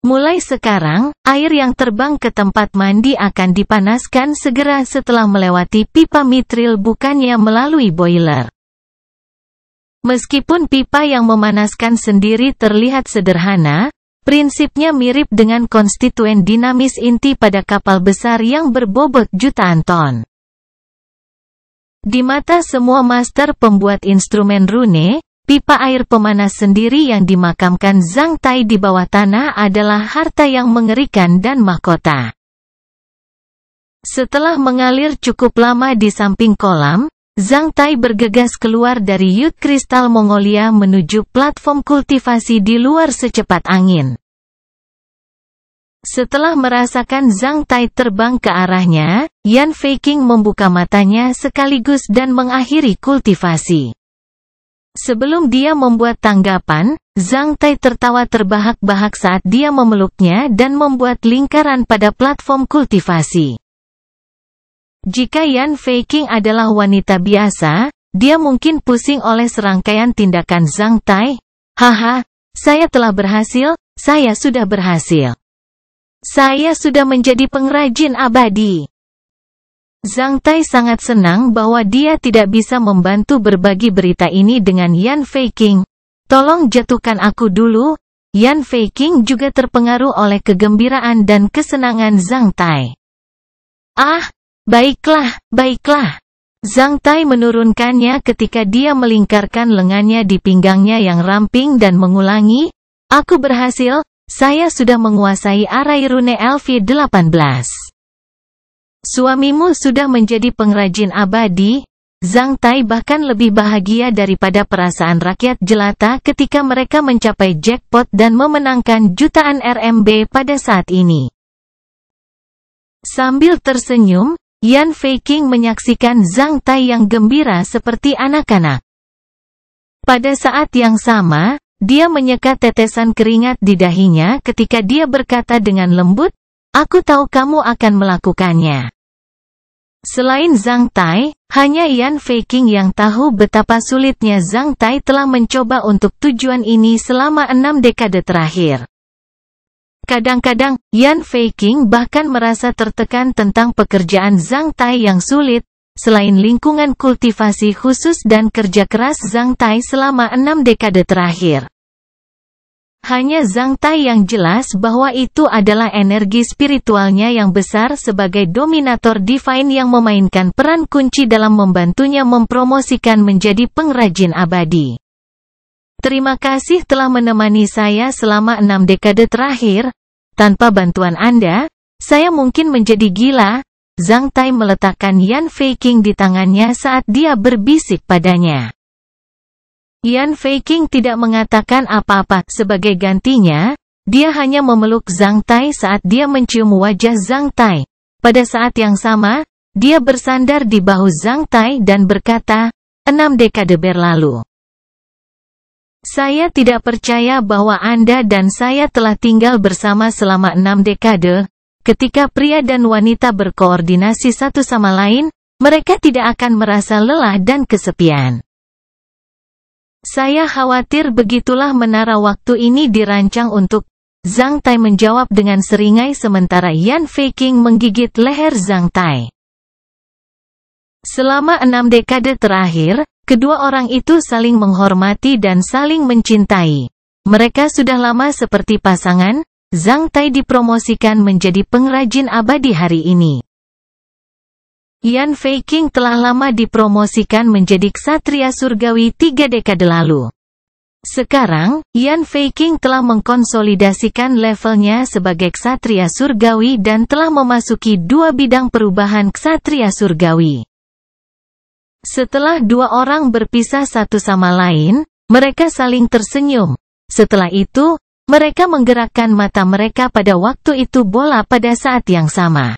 Mulai sekarang, air yang terbang ke tempat mandi akan dipanaskan segera setelah melewati pipa mitril bukannya melalui boiler. Meskipun pipa yang memanaskan sendiri terlihat sederhana, prinsipnya mirip dengan konstituen dinamis inti pada kapal besar yang berbobot jutaan ton. Di mata semua master pembuat instrumen rune, pipa air pemanas sendiri yang dimakamkan Zhang Tai di bawah tanah adalah harta yang mengerikan dan mahkota. Setelah mengalir cukup lama di samping kolam, Zhang Tai bergegas keluar dari Yut Kristal Mongolia menuju platform kultivasi di luar secepat angin. Setelah merasakan Zhang Tai terbang ke arahnya, Yan Feiqing membuka matanya sekaligus dan mengakhiri kultivasi. Sebelum dia membuat tanggapan, Zhang Tai tertawa terbahak-bahak saat dia memeluknya dan membuat lingkaran pada platform kultivasi. Jika Yan Feiqing adalah wanita biasa, dia mungkin pusing oleh serangkaian tindakan Zhang Tai. Haha, saya telah berhasil, saya sudah berhasil. Saya sudah menjadi pengrajin abadi. Zhang Tai sangat senang bahwa dia tidak bisa membantu berbagi berita ini dengan Yan Feiqing. Tolong jatuhkan aku dulu. Yan Feiqing juga terpengaruh oleh kegembiraan dan kesenangan Zhang Tai. Ah, baiklah, baiklah. Zhang Tai menurunkannya ketika dia melingkarkan lengannya di pinggangnya yang ramping dan mengulangi, aku berhasil, saya sudah menguasai Arai Rune LV18. Suamimu sudah menjadi pengrajin abadi, Zhang Tai bahkan lebih bahagia daripada perasaan rakyat jelata ketika mereka mencapai jackpot dan memenangkan jutaan RMB pada saat ini. Sambil tersenyum, Yan Feiqing menyaksikan Zhang Tai yang gembira seperti anak-anak. Pada saat yang sama, dia menyekat tetesan keringat di dahinya ketika dia berkata dengan lembut, "Aku tahu kamu akan melakukannya." Selain Zhang Tai, hanya Yan Feiqing yang tahu betapa sulitnya Zhang Tai telah mencoba untuk tujuan ini selama 6 dekade terakhir. Kadang-kadang, Yan Feiqing bahkan merasa tertekan tentang pekerjaan Zhang Tai yang sulit, selain lingkungan kultivasi khusus dan kerja keras Zhang Tai selama 6 dekade terakhir. Hanya Zhang Tai yang jelas bahwa itu adalah energi spiritualnya yang besar sebagai dominator divine yang memainkan peran kunci dalam membantunya mempromosikan menjadi pengrajin abadi. Terima kasih telah menemani saya selama 6 dekade terakhir. Tanpa bantuan Anda, saya mungkin menjadi gila. Zhang Tai meletakkan Yan Feiqing di tangannya saat dia berbisik padanya. Yan Feiqing tidak mengatakan apa-apa. Sebagai gantinya, dia hanya memeluk Zhang Tai saat dia mencium wajah Zhang Tai. Pada saat yang sama, dia bersandar di bahu Zhang Tai dan berkata, 6 dekade berlalu. Saya tidak percaya bahwa Anda dan saya telah tinggal bersama selama 6 dekade. Ketika pria dan wanita berkoordinasi satu sama lain, mereka tidak akan merasa lelah dan kesepian. Saya khawatir begitulah menara waktu ini dirancang untuk. Zhang Tai menjawab dengan seringai sementara Yan Feiqing menggigit leher Zhang Tai. Selama 6 dekade terakhir, kedua orang itu saling menghormati dan saling mencintai. Mereka sudah lama seperti pasangan. Zhang Tai dipromosikan menjadi pengrajin abadi hari ini. Yan Feiqing telah lama dipromosikan menjadi ksatria surgawi 3 dekade lalu. Sekarang, Yan Feiqing telah mengkonsolidasikan levelnya sebagai ksatria surgawi dan telah memasuki 2 bidang perubahan ksatria surgawi. Setelah 2 orang berpisah satu sama lain, mereka saling tersenyum. Setelah itu, mereka menggerakkan mata mereka pada waktu itu bola pada saat yang sama.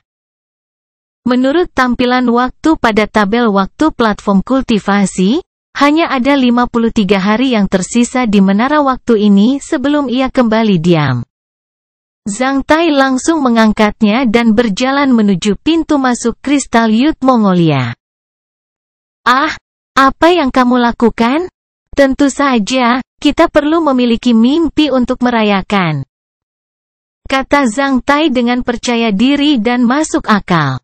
Menurut tampilan waktu pada tabel waktu platform kultivasi, hanya ada 53 hari yang tersisa di menara waktu ini sebelum ia kembali diam. Zhang Tai langsung mengangkatnya dan berjalan menuju pintu masuk Kristal Youth Mongolia. "Ah, apa yang kamu lakukan? Tentu saja, kita perlu memiliki mimpi untuk merayakan," kata Zhang Tai dengan percaya diri dan masuk akal.